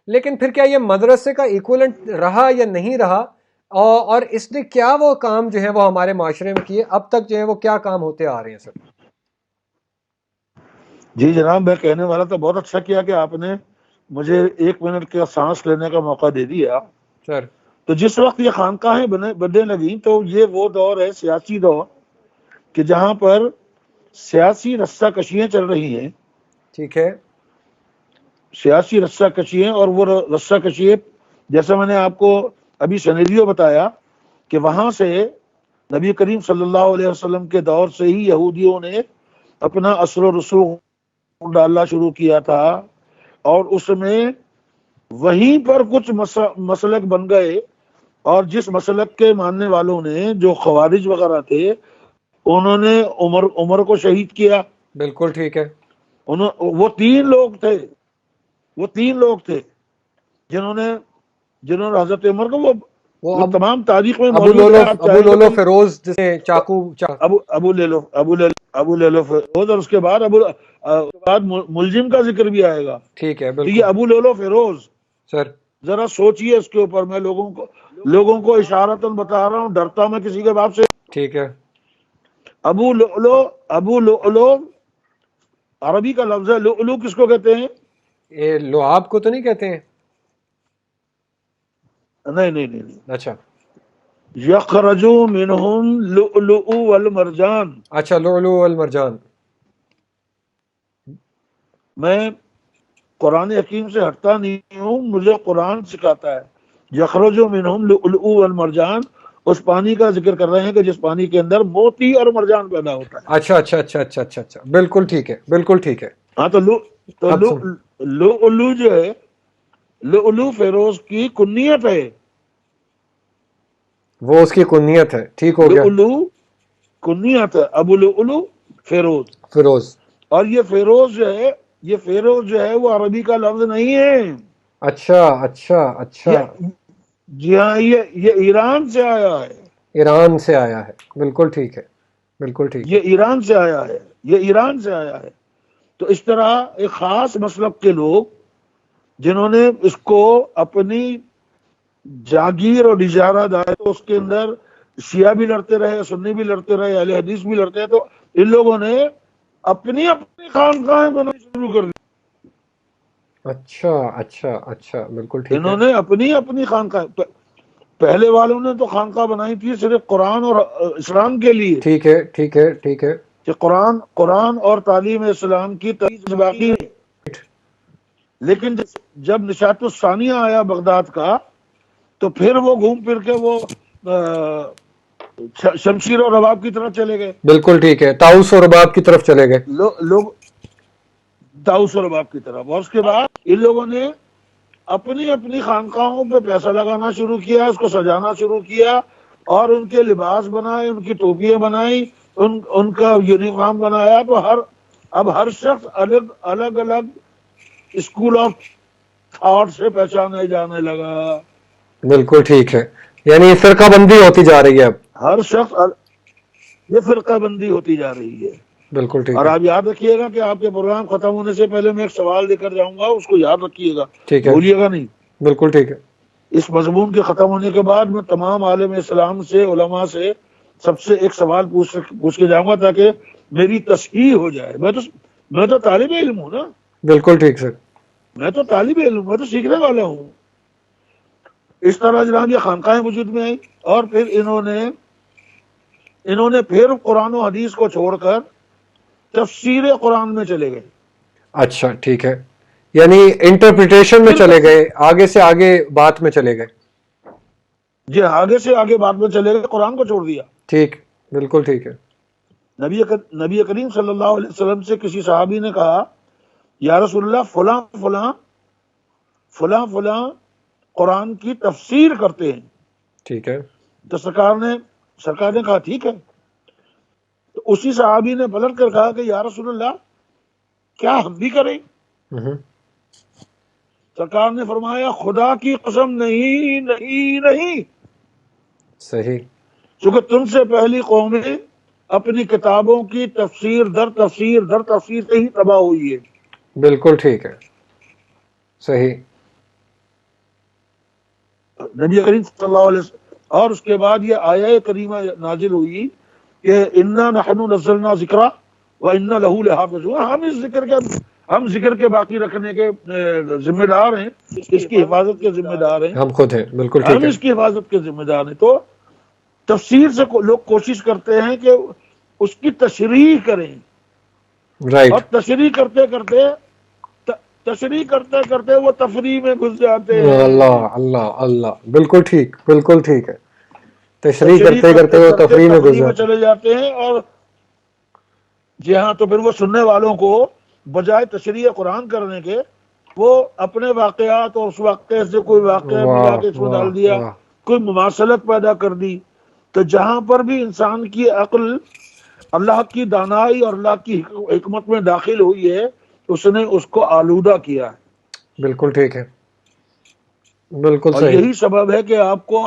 لیکن پھر کیا یہ مدرسے کا ایکولنٹ رہا یا نہیں رہا، اور اس نے کیا وہ کام جو ہے وہ ہمارے معاشرے میں کیے اب تک جو ہے وہ کیا کام ہوتے آ رہے ہیں سر؟ جی جناب، میں کہنے والا تو بہت اچھا کیا کہ آپ نے مجھے 1 منٹ کا سانس لینے کا موقع دے دیا. سر تو جس وقت یہ خانقاہیں بننے لگیں تو یہ وہ دور ہے، سیاسی دور، کہ جہاں پر سیاسی رسہ کشیاں چل رہی ہیں. ٹھیک ہے، سیاسی رسہ کشیاں، اور وہ رسہ کشیاں جیسا میں نے آپ کو ابھی سینیریو بتایا کہ وہاں سے نبی کریم صلی اللہ علیہ وسلم کے دور سے ہی یہودیوں نے اپنا اثر و رسوخ ڈالنا شروع کیا تھا، اور اس میں وہیں پر کچھ مسلک بن گئے، اور جس مسلک کے ماننے والوں نے، جو خوارج وغیرہ تھے، انہوں نے عمر کو شہید کیا. بالکل ٹھیک ہے، وہ تین لوگ تھے جنہوں نے حضرت عمر کو، وہ وہ تمام تاریخ میں ابو موجود لولو ہے. آپ ابو چاہیں تو لولو کبھی فیروز جسے چاقو ابو لولو فیروز، اور اس کے بعد ملزم کا ذکر بھی آئے گا. ٹھیک ہے، تو یہ بالکل ابو لولو فیروز، سر. ذرا سوچئے اس کے اوپر. میں لوگوں کو اشارتاً بتا رہا ہوں، ڈرتا میں کسی کے باپ سے. ٹھیک ہے، ابو لؤلؤ عربی کا لفظ ہے. لؤلؤ کس کو کہتے ہیں؟ یہ لعاب کو تو نہیں کہتے ہیں؟ نہیں. اچھا یخرج منہم لؤلؤ والمرجان. اچھا، لؤلؤ والمرجان. میں قرآن حکیم سے ہٹتا نہیں ہوں، مجھے قرآن سکھاتا ہے. یخرج منہم لؤلؤ والمرجان، اس پانی کا ذکر کر رہے ہیں کہ جس پانی کے اندر موتی اور مرجان پیدا ہوتا ہے. اچھا، بالکل ٹھیک ہے، بالکل ٹھیک ہے. ہاں، تو اب سن، لؤلؤ جو ہے، لؤلؤ فیروز کی کنیت ہے. وہ اس کی کنیت ہے، ٹھیک ہو گیا. لؤلؤ کنیت ہے، ابو لؤلؤ فیروز. فیروز. اور یہ فیروز جو ہے وہ عربی کا لفظ نہیں ہے. اچھا. جی ہاں، یہ ایران سے آیا ہے. ایران سے آیا ہے، بالکل ٹھیک ہے، بالکل ٹھیک ہے. یہ ایران سے آیا ہے. تو اس طرح ایک خاص مسلک کے لوگ جنہوں نے اس کو اپنی جاگیر اور اجارہ دائے، تو اس کے اندر شیعہ بھی لڑتے رہے، سنی بھی لڑتے رہے، اہل حدیث بھی لڑتے رہے. تو ان لوگوں نے اپنی خانقاہیں بنانی شروع کر دی. اچھا، بالکل ٹھیک ہے. انہوں نے اپنی خانقاہ، پہلے والوں نے تو خانقاہ بنائی تھی صرف قرآن اور اسلام کے لیے، ٹھیک ہے. کہ قرآن اور تعلیم اسلام کی ترویج باقی ہے. لیکن جب نشاط الثانیہ آیا بغداد کا، تو پھر وہ گھوم پھر کے وہ شمشیر اور رباب کی طرف چلے گئے. بالکل ٹھیک ہے، طاؤس اور رباب کی طرف چلے گئے. لوگ طاؤس اور رباب کی طرف. اور اس کے بعد ان لوگوں نے اپنی خانقاہوں پہ پیسہ لگانا شروع کیا، اس کو سجانا شروع کیا، اور ان کے لباس بنائے، ان کی ٹوپیاں بنائی، ان کا یونیفارم بنایا، تو اب ہر شخص الگ الگ اسکول آف تھاٹ سے پہچانے جانے لگا. بالکل ٹھیک ہے، یعنی فرقہ بندی ہوتی جا رہی ہے اب. ہر شخص یہ فرقہ بندی ہوتی جا رہی ہے. بالکل ٹھیک اور ہے. آپ یاد رکھیے گا کہ آپ کے پروگرام ختم ہونے سے پہلے میں ایک سوال دے کر جاؤں گا، اس کو یاد رکھیے گا، ٹھیک ہے، بھولیے گا نہیں. بالکل ٹھیک ہے. اس مضمون کے ختم ہونے کے بعد میں تمام عالم اسلام سے، علماء سے سب سے ایک سوال پوچھ کے جاؤں گا تاکہ میری تصحیح ہو جائے. میں تو طالب علم ہوں نا، بالکل ٹھیک سر. میں تو طالب علم، میں تو سیکھنے والا ہوں. اس طرح جناب یہ خانقاہیں وجود میں آئی، اور پھر انہوں نے پھر قرآن و حدیث کو چھوڑ کر تفسیر قرآن میں چلے گئے. اچھا ٹھیک ہے، یعنی انٹرپریٹیشن میں چلے گئے، آگے سے آگے بات میں چلے گئے. جی آگے سے آگے بات میں چلے گئے، قرآن کو چھوڑ دیا. ٹھیک، بالکل ٹھیک ہے. نبی کریم صلی اللہ علیہ وسلم سے کسی صحابی نے کہا یا رسول اللہ فلاں فلاں فلاں فلاں قرآن کی تفسیر کرتے ہیں. ٹھیک ہے. تو سرکار نے کہا ٹھیک ہے. تو اسی صحابی نے پلٹ کر کہا کہ یا رسول اللہ کیا ہم بھی کریں؟ سرکار نے فرمایا خدا کی قسم نہیں نہیں نہیں، صحیح. چونکہ تم سے پہلی قومیں اپنی کتابوں کی تفسیر در تفسیر در تفسیر سے ہی تباہ ہوئی ہے. بالکل ٹھیک ہے، صحیح. نبی کریم صلی اللہ علیہ وسلم، اور اس کے بعد یہ آیہ کریمہ نازل ہوئی کہ انا نحن نزلنا ذکر وانا لہ لحافظون. ہم ذکر کے باقی رکھنے کے ذمہ دار ہیں، اس کی حفاظت کے ذمہ دار ہیں، ہم خود ہیں. بالکل ہم ٹھیک ہے. اس کی حفاظت کے ذمہ دار ہیں. تو تفسیر سے لوگ کوشش کرتے ہیں کہ اس کی تشریح کریں، رائٹ. اور تشریح کرتے کرتے وہ تفریح میں گھس جاتے اللہ ہیں. اللہ اللہ، بالکل ٹھیک، بالکل ٹھیک ہے. تشریح کرتے کرتے وہ تفریح میں گزر. چلے جاتے ہیں. اور جی ہاں، تو پھر وہ سننے والوں کو بجائے تشریح قرآن کرنے کے وہ اپنے واقعات اور اس واقعے سے کوئی واقعہ ملا کے اس میں ڈال دیا، کوئی مماثلت پیدا کر دی. تو جہاں پر بھی انسان کی عقل اللہ کی دانائی اور اللہ کی حکمت میں داخل ہوئی ہے، اس نے اس کو آلودہ کیا ہے. بالکل ٹھیک ہے، بالکل اور صحیح. یہی سبب ہے کہ آپ کو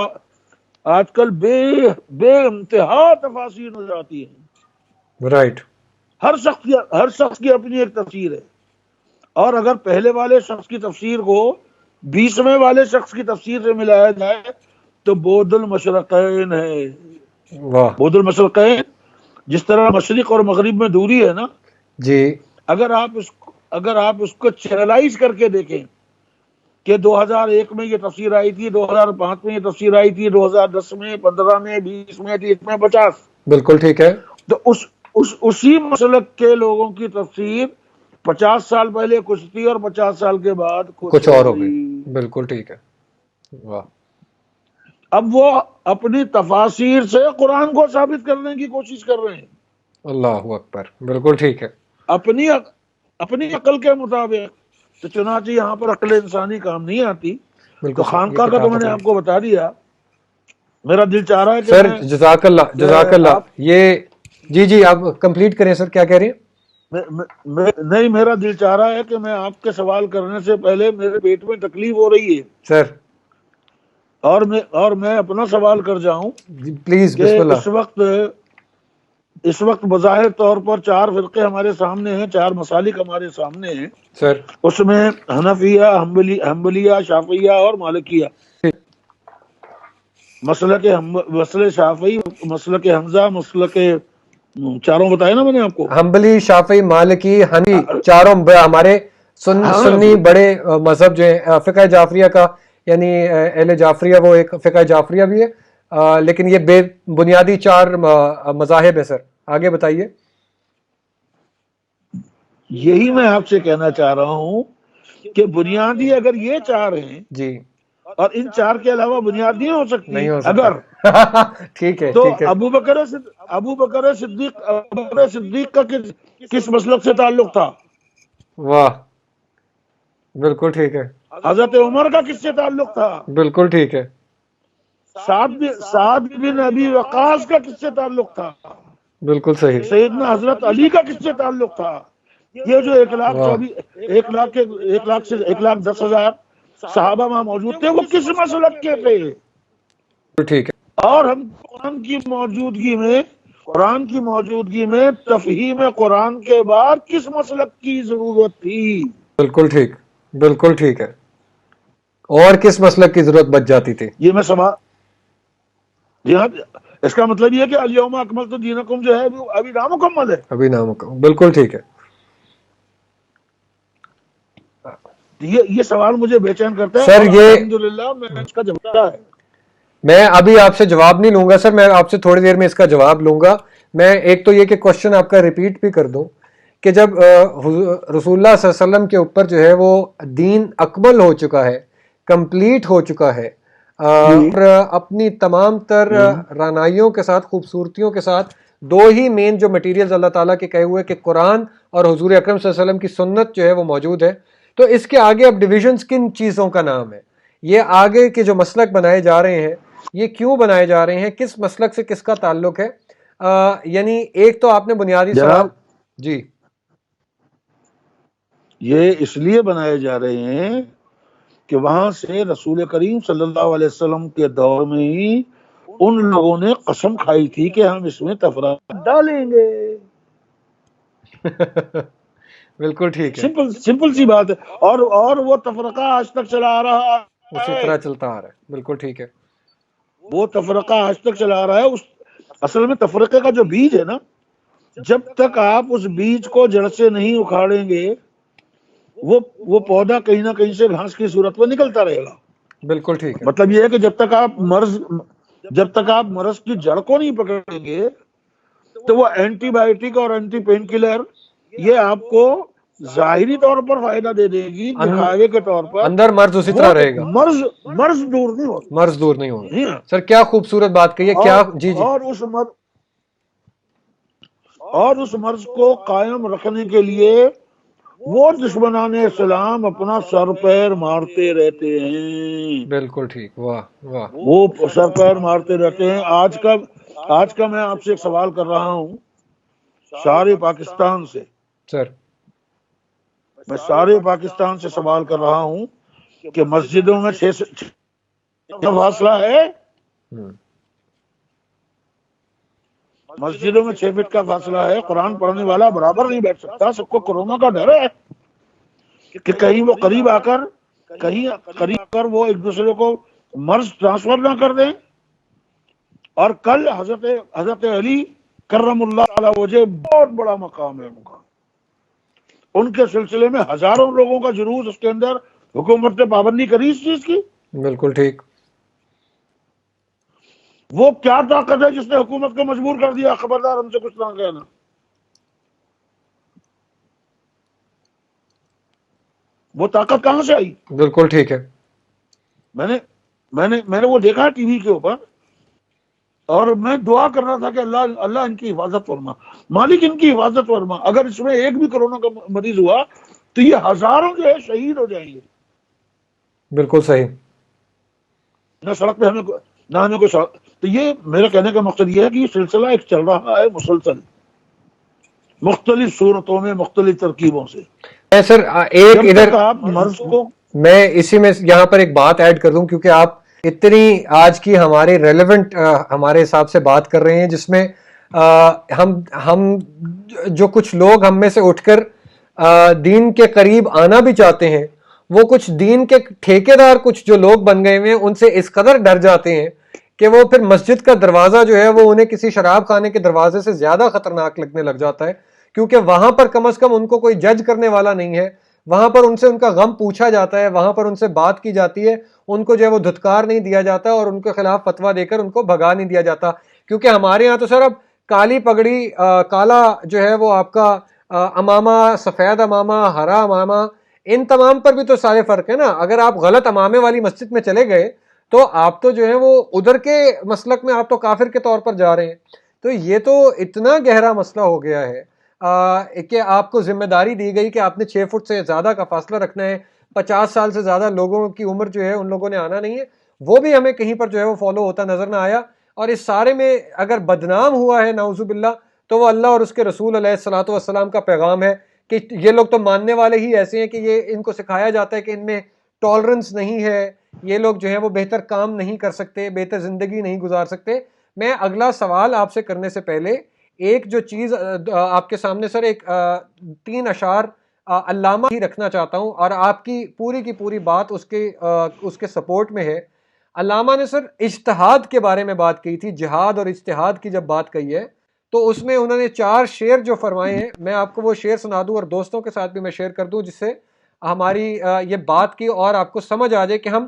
آج کل بے انتہا تفاسیر نظر آتی ہیں. رائٹ. ہر شخص کی اپنی ایک تفسیر ہے. اور اگر پہلے والے شخص کی تفسیر کو 20ویں والے شخص کی تفسیر سے ملایا جائے تو بعد المشرقین ہے. واہ. بعد المشرقین، جس طرح مشرق اور مغرب میں دوری ہے نا، جی. اگر آپ اس کو چینلائز کر کے دیکھیں کہ 2001 میں یہ تفسیر آئی تھی، 2005 میں یہ تفسیر آئی تھی، 2010 میں، 15 میں، 20 میں، 30 میں، 50. بالکل ٹھیک ہے. تو اسی مسلک کے لوگوں کی تفسیر 50 سال پہلے کچھ تھی اور 50 سال کے بعد کچھ اور ہو گئی. بالکل ٹھیک ہے. واہ. اب وہ اپنی تفاسیر سے قرآن کو ثابت کرنے کی کوشش کر رہے ہیں، اللہ اکبر. بالکل ٹھیک ہے. اپنی عقل کے مطابق. تو چنانچہ یہاں پر عقل انسانی کام نہیں آتی. تو خانقاہ کا تو میں نے آپ کو بتا دیا. میرا دل چاہ رہا ہے کہ سر جزاک اللہ جزاک اللہ. یہ جی آپ کمپلیٹ کریں سر، کیا کہہ رہے ہیں؟ نہیں، میرا دل چاہ رہا ہے کہ میں آپ کے سوال کرنے سے پہلے میرے پیٹ میں تکلیف ہو رہی ہے سر، اور میں اپنا سوال کر جاؤں. پلیز کہ بسم اللہ. اس وقت بظاہر طور پر 4 فرقے ہمارے سامنے ہیں، 4 مسالک ہمارے سامنے ہیں. سر اس میں حنفیہ، حنبلیہ، شافعیہ اور مالکیہ. مسلک شافعی، مسلک حمزہ، مسلک چاروں بتائے نا میں نے آپ کو. حنبلی، شافعی، مالکی، حنفی، چاروں ہمارے سنی بڑے مذہب جو ہیں. فقہ جعفریہ کا یعنی اہل جعفریہ وہ ایک فقہ جعفریہ بھی ہے، لیکن یہ بے بنیادی 4 مذاہب ہیں. سر آگے بتائیے. یہی میں آپ سے کہنا چاہ رہا ہوں کہ بنیادی اگر یہ 4 ہیں جی، اور ان 4 کے علاوہ بنیاد نہیں ہو سکتی. نہیں ہو اگر سکتا. ٹھیک ہے، تو ٹھیک ہے. ابو بکر صدیق کا کس مسلک سے تعلق تھا؟ واہ، بالکل ٹھیک ہے. حضرت عمر کا کس سے تعلق تھا؟ بالکل ٹھیک ہے. سعد بن ابی وقاص کا کس سے تعلق تھا؟ بالکل صحیح. سیدنا حضرت علی کا کس سے تعلق تھا؟ یہ جو 1,10,000 صحابہ وہاں موجود تھے، وہ کس مسلک کے تھے؟ ٹھیک ہے. اور ہم قرآن کی موجودگی میں تفہیم قرآن کے بعد کس مسلک کی ضرورت تھی؟ بالکل ٹھیک، بالکل ٹھیک ہے. اور کس مسلک کی ضرورت بچ جاتی تھی؟ یہ میں سمجھ. جی ہاں، اس کا مطلب یہ ہے کہ الیوم اکملت دینکم جو ہے وہ ابھی نامکمل ہے. ابھی نامکمل، بالکل ٹھیک ہے. یہ سوال مجھے بے چین کرتا ہے. سر یہ الحمدللہ میں اس کا جواب ہے. میں ابھی آپ سے جواب نہیں لوں گا سر، میں آپ سے تھوڑی دیر میں اس کا جواب لوں گا. میں ایک تو یہ کہ کوشچن آپ کا ریپیٹ بھی کر دوں کہ جب رسول اللہ صلی اللہ علیہ وسلم کے اوپر جو ہے وہ دین اکمل ہو چکا ہے، کمپلیٹ ہو چکا ہے، اور اپنی تمام تر رانائیوں کے ساتھ، خوبصورتیوں کے ساتھ، دو ہی مین جو مٹیریلز اللہ تعالیٰ کے کہے ہوئے کہ قرآن اور حضور اکرم صلی اللہ علیہ وسلم کی سنت جو ہے وہ موجود ہے، تو اس کے آگے اب ڈویژنز کن چیزوں کا نام ہے؟ یہ آگے کے جو مسلک بنائے جا رہے ہیں، یہ کیوں بنائے جا رہے ہیں؟ کس مسلک سے کس کا تعلق ہے؟ یعنی ایک تو آپ نے بنیادی سوال. جی، یہ اس لیے بنائے جا رہے ہیں کہ وہاں سے رسول کریم صلی اللہ علیہ وسلم کے دور میں ہی ان لوگوں نے قسم کھائی تھی کہ ہم اس میں تفرقہ ڈالیں گے. بالکل ٹھیک ہے. سمپل سی بات ہے. اور وہ تفرقہ آج تک چلا آ رہا ہے. اسی طرح چلتا آ رہا ہے. بالکل ٹھیک ہے. وہ تفرقہ آج تک چلا آ رہا ہے. اصل میں تفرقے کا جو بیج ہے نا، جب تک آپ اس بیج کو جڑ سے نہیں اکھاڑیں گے، وہ پودا کہیں نہ کہیں سے گھاس کی صورت میں نکلتا رہے گا. بالکل ٹھیک ہے. مطلب یہ ہے کہ جب تک آپ مرض کی جڑ کو نہیں پکڑیں گے تو وہ اینٹی بائیوٹک اور اینٹی پین کلر یہ آپ کو ظاہری طور پر فائدہ دے دے گی، دکھاوے کے طور پر اندر مرض اسی طرح رہے گا. مرض دور نہیں ہوگا. مرض دور نہیں ہوگا. سر کیا خوبصورت بات کہی ہے. کیا جی جی. اور اس مرض کو قائم رکھنے کے لیے وہ دشمنان اسلام اپنا سر پیر مارتے رہتے ہیں. بالکل ٹھیک. واہ واہ. وہ سر پیر مارتے رہتے ہیں. آج کا میں آپ سے ایک سوال کر رہا ہوں سارے پاکستان سے. سر میں سارے پاکستان سے سوال کر رہا ہوں کہ مسجدوں میں 6 فاصلہ ہے. مسجدوں میں 6 فٹ کا فاصلہ ہے. قرآن پڑھنے والا برابر نہیں بیٹھ سکتا. سب کو کورونا کا ڈر ہے کہ کہیں وہ قریب آ کر وہ ایک دوسرے کو مرض ٹرانسفر نہ کر دیں. اور کل حضرت علی کرم اللہ علیہ وجہ بہت بڑا مقام ہے ان کے سلسلے میں ہزاروں لوگوں کا جلوس، اس کے اندر حکومت نے پابندی کری اس چیز کی. بالکل ٹھیک. وہ کیا طاقت ہے جس نے حکومت کو مجبور کر دیا خبردار ہم سے کچھ نہ کہنا؟ وہ طاقت کہاں سے آئی؟ بالکل ٹھیک ہے. میں نے وہ دیکھا ٹی وی کے اوپر، اور میں دعا کر رہا تھا کہ اللہ ان کی حفاظت فرما، مالک ان کی حفاظت فرما. اگر اس میں ایک بھی کورونا کا مریض ہوا تو یہ ہزاروں جو ہے شہید ہو جائیں گے. بالکل صحیح. نہ سڑک پہ ہمیں کوئی سڑک. تو یہ میرے کہنے کا مقصد یہ ہے کہ یہ سلسلہ ایک چل رہا ہے مسلسل، مختلف صورتوں میں، مختلف ترکیبوں سے. سر ایک ادھر آپ مرض کو، میں اسی میں یہاں پر ایک بات ایڈ کر دوں، کیونکہ آپ اتنی آج کی ہمارے ریلیونٹ ہمارے حساب سے بات کر رہے ہیں، جس میں ہم جو کچھ لوگ ہم میں سے اٹھ کر دین کے قریب آنا بھی چاہتے ہیں، وہ کچھ دین کے ٹھیکیدار کچھ جو لوگ بن گئے ہیں ان سے اس قدر ڈر جاتے ہیں کہ وہ پھر مسجد کا دروازہ جو ہے وہ انہیں کسی شراب خانے کے دروازے سے زیادہ خطرناک لگنے لگ جاتا ہے، کیونکہ وہاں پر کم از کم ان کو کوئی جج کرنے والا نہیں ہے. وہاں پر ان سے ان کا غم پوچھا جاتا ہے، وہاں پر ان سے بات کی جاتی ہے، ان کو جو ہے وہ دھتکار نہیں دیا جاتا اور ان کے خلاف فتویٰ دے کر ان کو بھگا نہیں دیا جاتا. کیونکہ ہمارے ہاں تو سر اب کالی پگڑی، کالا جو ہے وہ آپ کا امامہ، سفید امامہ، ہرا امامہ، ان تمام پر بھی تو سارے فرق ہے نا. اگر آپ غلط امامے والی مسجد میں چلے گئے تو آپ تو جو ہے وہ ادھر کے مسلک میں آپ تو کافر کے طور پر جا رہے ہیں. تو یہ تو اتنا گہرا مسئلہ ہو گیا ہے کہ آپ کو ذمہ داری دی گئی کہ آپ نے 6 فٹ سے زیادہ کا فاصلہ رکھنا ہے. 50 سال سے زیادہ لوگوں کی عمر جو ہے ان لوگوں نے آنا نہیں ہے. وہ بھی ہمیں کہیں پر جو ہے وہ فالو ہوتا نظر نہ آیا. اور اس سارے میں اگر بدنام ہوا ہے نعوذ باللہ تو وہ اللہ اور اس کے رسول علیہ الصلوۃ والسلام کا پیغام ہے کہ یہ لوگ تو ماننے والے ہی ایسے ہیں کہ یہ ان کو سکھایا جاتا ہے کہ ان میں ٹالرنس نہیں ہے, یہ لوگ جو ہے وہ بہتر کام نہیں کر سکتے, بہتر زندگی نہیں گزار سکتے. میں اگلا سوال آپ سے کرنے سے پہلے ایک جو چیز آپ کے سامنے سر ایک 3 اشعار علامہ ہی رکھنا چاہتا ہوں اور آپ کی پوری بات اس کے سپورٹ میں ہے. علامہ نے سر اجتہاد کے بارے میں بات کی تھی, جہاد اور اجتہاد کی جب بات کہی ہے تو اس میں انہوں نے 4 شعر جو فرمائے ہیں, میں آپ کو وہ شعر سنا دوں اور دوستوں کے ساتھ بھی میں شیئر کر دوں جس سے ہماری یہ بات کی اور آپ کو سمجھ آ جائے کہ ہم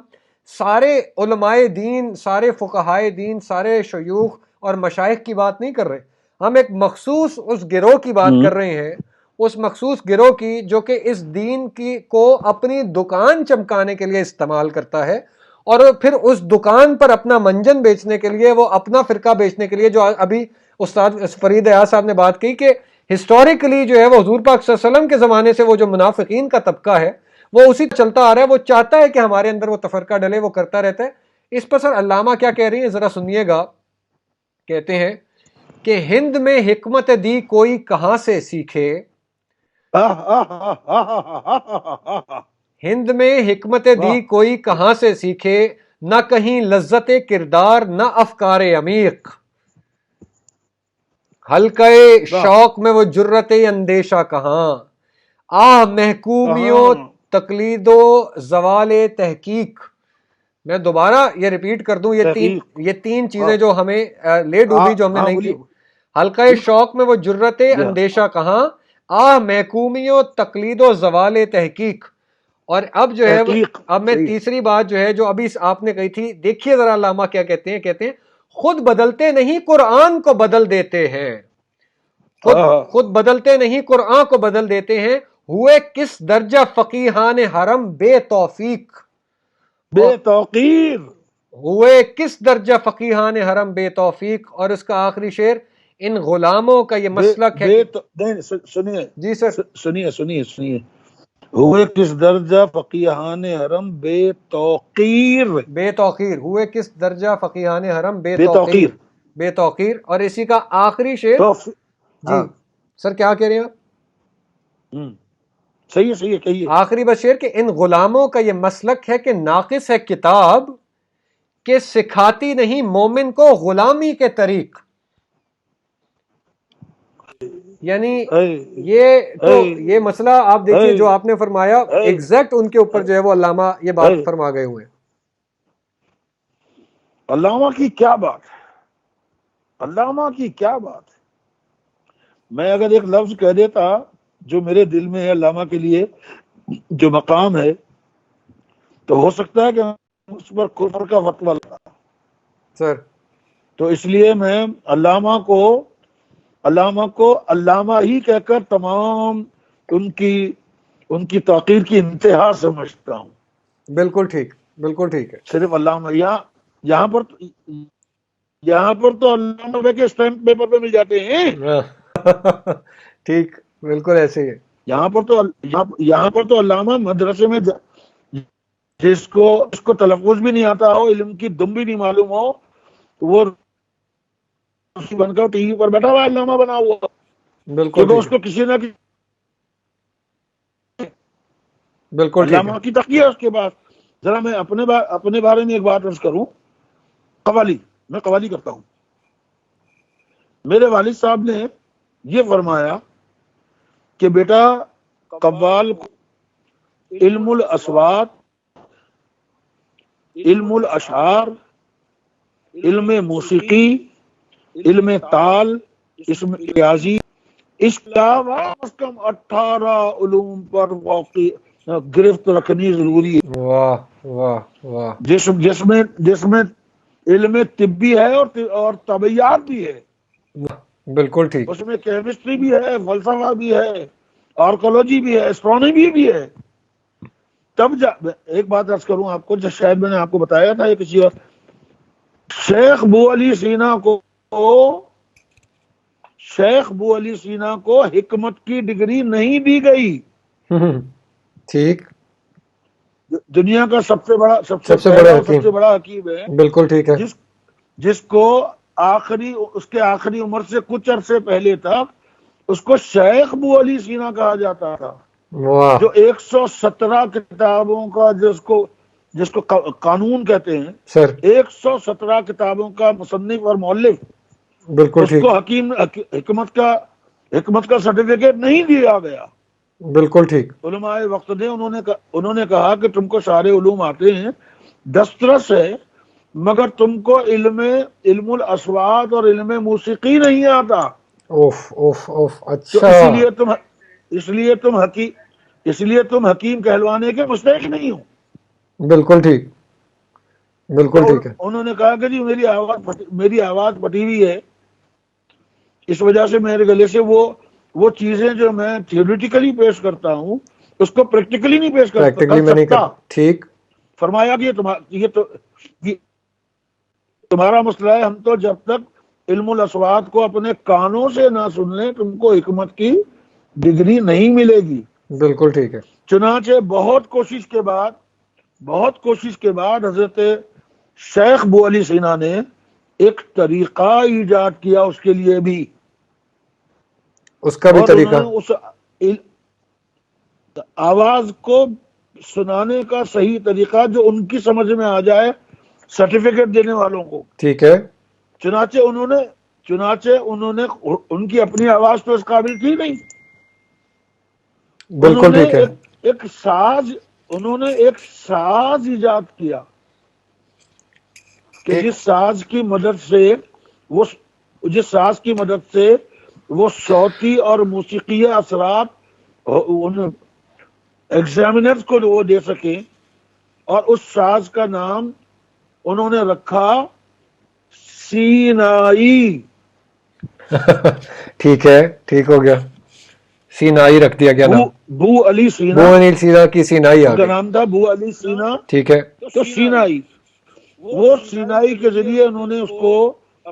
سارے علماء دین, سارے فقہائے دین, سارے شیوخ اور مشائخ کی بات نہیں کر رہے, ہم ایک مخصوص اس گروہ کی بات کر رہے ہیں, اس مخصوص گروہ کی جو کہ اس دین کی کو اپنی دکان چمکانے کے لیے استعمال کرتا ہے اور پھر اس دکان پر اپنا منجن بیچنے کے لیے, وہ اپنا فرقہ بیچنے کے لیے, جو ابھی استاد فرید ایاز صاحب نے بات کی کہ ہسٹوریکلی جو ہے وہ حضور پاک صلی اللہ علیہ وسلم کے زمانے سے وہ جو منافقین کا طبقہ ہے وہ اسی چلتا آ رہا ہے, وہ چاہتا ہے کہ ہمارے اندر وہ تفرقہ ڈلے, وہ کرتا رہتا ہے. اس پر سر علامہ کیا کہہ رہی ہیں ذرا سنیے گا. کہتے ہیں کہ ہند میں حکمت دی کوئی کہاں سے سیکھے, ہند میں حکمت دی کوئی کہاں سے سیکھے, نہ کہیں لذت کردار نہ افکار عمیق, حلقہ شوق میں وہ جرت اندیشہ کہاں, محکومیوں تقلید و زوال تحقیق. میں دوبارہ یہ ریپیٹ کر دوں, یہ تین چیزیں جو ہمیں لے ڈوبی, جو ہم نے نہیں کی. حلقہ شوق میں وہ جرت اندیشہ کہاں, محکومیوں تقلید و زوال تحقیق. اور اب جو ہے اب میں تیسری بات جو ہے جو ابھی آپ نے کہی تھی, دیکھیے ذرا علامہ کیا کہتے ہیں. کہتے ہیں خود بدلتے نہیں قرآن کو بدل دیتے ہیں, خود بدلتے نہیں قرآن کو بدل دیتے ہیں, ہوئے کس درجہ فقیہان حرم بے توفیق, بے توقیر ہوئے کس درجہ فقیہان حرم بے توفیق. اور اس کا آخری شعر, ان غلاموں کا یہ مسلک ہے. سنیے جی سر, سنیے, ہوئے کس درجہ فقیہان حرم بے توقیر, بے توقیر, ہوئے کس درجہ فقیہان حرم بے توقیر, بے توقیر. اور اسی کا آخری شعر, جی سر کیا کہہ رہے ہیں آپ؟ صحیح ہے کہیے. آخری بس شعر کہ ان غلاموں کا یہ مسلک ہے کہ ناقص ہے کتاب کہ سکھاتی نہیں مومن کو غلامی کے طریق. یعنی یہ مسئلہ آپ دیکھیے جو آپ نے فرمایا ایگزیکٹ ان کے اوپر جو ہے وہ علامہ یہ بات فرما گئے ہوئے. علامہ کی کیا بات ہے, علامہ کی کیا بات ہے. میں اگر ایک لفظ کہہ دیتا جو میرے دل میں ہے علامہ کے لیے جو مقام ہے, تو ہو سکتا ہے کہ اس پر کفر کا فتویٰ لگا سر. تو اس لیے میں علامہ کو علامہ ہی کہہ کر تمام ان کی توقیر کی انتہا سمجھتا ہوں. بالکل ٹھیک, بالکل ٹھیک ہے. صرف علامہ, یہاں پر تو علامہ کے اسٹیمپ پیپر پہ مل جاتے ہیں. ٹھیک, بالکل ایسے ہی ہے. یہاں پر تو علامہ مدرسے میں جس کو تلفظ بھی نہیں آتا ہو, علم کی دم بھی نہیں معلوم ہو, وہ بن کر ٹی وی پر بیٹھا ہوا علامہ بنا ہوا. بالکل اس کو کسی نہ کسی بالکل علامہ کی تقیہ ہے. اس کے بعد ذرا میں اپنے بارے میں ایک بات عرض کروں. میں قوالی کرتا ہوں. میرے والد صاحب نے یہ فرمایا کہ بیٹا قوال علم الاسوات, علم الاشعار, علم موسیقی, علم تال, اسم ریاضی, اس کا کم از کم 18 علوم پر گرفت رکھنی ضروری ہے. واہ واہ واہ. جس میں علم طبی ہے اور طبیعیات بھی ہے. بالکل ٹھیک. اس میں کیمسٹری بھی ہے, فلسفہ بھی ہے, آرکولوجی بھی ہے, اسٹرونومی بھی ہے. تب ایک بات عرض کروں آپ کو, جو شاید میں نے آپ کو بتایا تھا کسی اور, شیخ بو علی سینا کو حکمت کی ڈگری نہیں دی گئی. ٹھیک. دنیا کا سب سے بڑا حکیم، سب سے بڑا حکیم ہے، بالکل ٹھیک ہے، جس کو اس کے آخری عمر سے کچھ عرصے پہلے تک اس کو شیخ ابو علی سینا کہا جاتا تھا، واہ، جو 117 کتابوں کا جس کو قانون کہتے ہیں، سر 117 کتابوں کا مصنف اور مؤلف، بالکل اس ٹھیک، کو حکمت کا سرٹیفکیٹ نہیں دیا گیا۔ بالکل ٹھیک، علماء وقت نے انہوں نے کہا کہ تم کو سارے علوم آتے ہیں، دسترس ہے، مگر تم کو علم الاصوات اور علم موسیقی نہیں آتا، اوف اوف اوف، تو اچھا، اس لیے تم حکیم کہلوانے کے مستحق نہیں ہو۔ بالکل ٹھیک، بالکل تو ٹھیک ہے، انہوں نے کہا کہ جی میری آواز پھٹی ہوئی ہے، اس وجہ سے میرے گلے سے وہ چیزیں جو میں تھیوریٹیکلی پیش کرتا ہوں اس کو پریکٹیکلی نہیں پیش کر پریکٹیکلی میں نہیں سکتا۔ کرتا، ٹھیک، فرمایا کہ یہ تمہارا مسئلہ ہے، ہم تو جب تک علم الاصوات کو اپنے کانوں سے نہ سن لیں تم کو حکمت کی ڈگری نہیں ملے گی۔ بالکل ٹھیک ہے، چنانچہ بہت کوشش کے بعد حضرت شیخ ابو علی سینا نے ایک طریقہ ایجاد کیا اس کے لیے بھی، اس کا بھی اور طریقہ، انہوں نے اس آواز کو سنانے کا صحیح طریقہ جو ان کی سمجھ میں آ جائے سرٹیفکیٹ دینے والوں کو، ٹھیک ہے، چنانچہ انہوں نے ان کی اپنی آواز تو اس قابل تھی نہیں، انہوں بالکل نے ٹھیک ہے، انہوں نے ایک ساز ایجاد کیا کہ ایک جس ساز کی مدد سے وہ صوتی اور موسیقی اثرات ان ایگزامینرز کو وہ دے سکیں، اور اس ساز کا نام انہوں نے رکھا سینائی۔ ٹھیک ہے، ٹھیک ہو گیا، سینائی رکھ دیا گیا نام، بو علی سینا بو انیل سینا کی سینائی آ ان کا گئی، نام تھا، بو علی سینا، ٹھیک ہے، تو سینائی، وہ سینائی کے ذریعے انہوں نے اس کو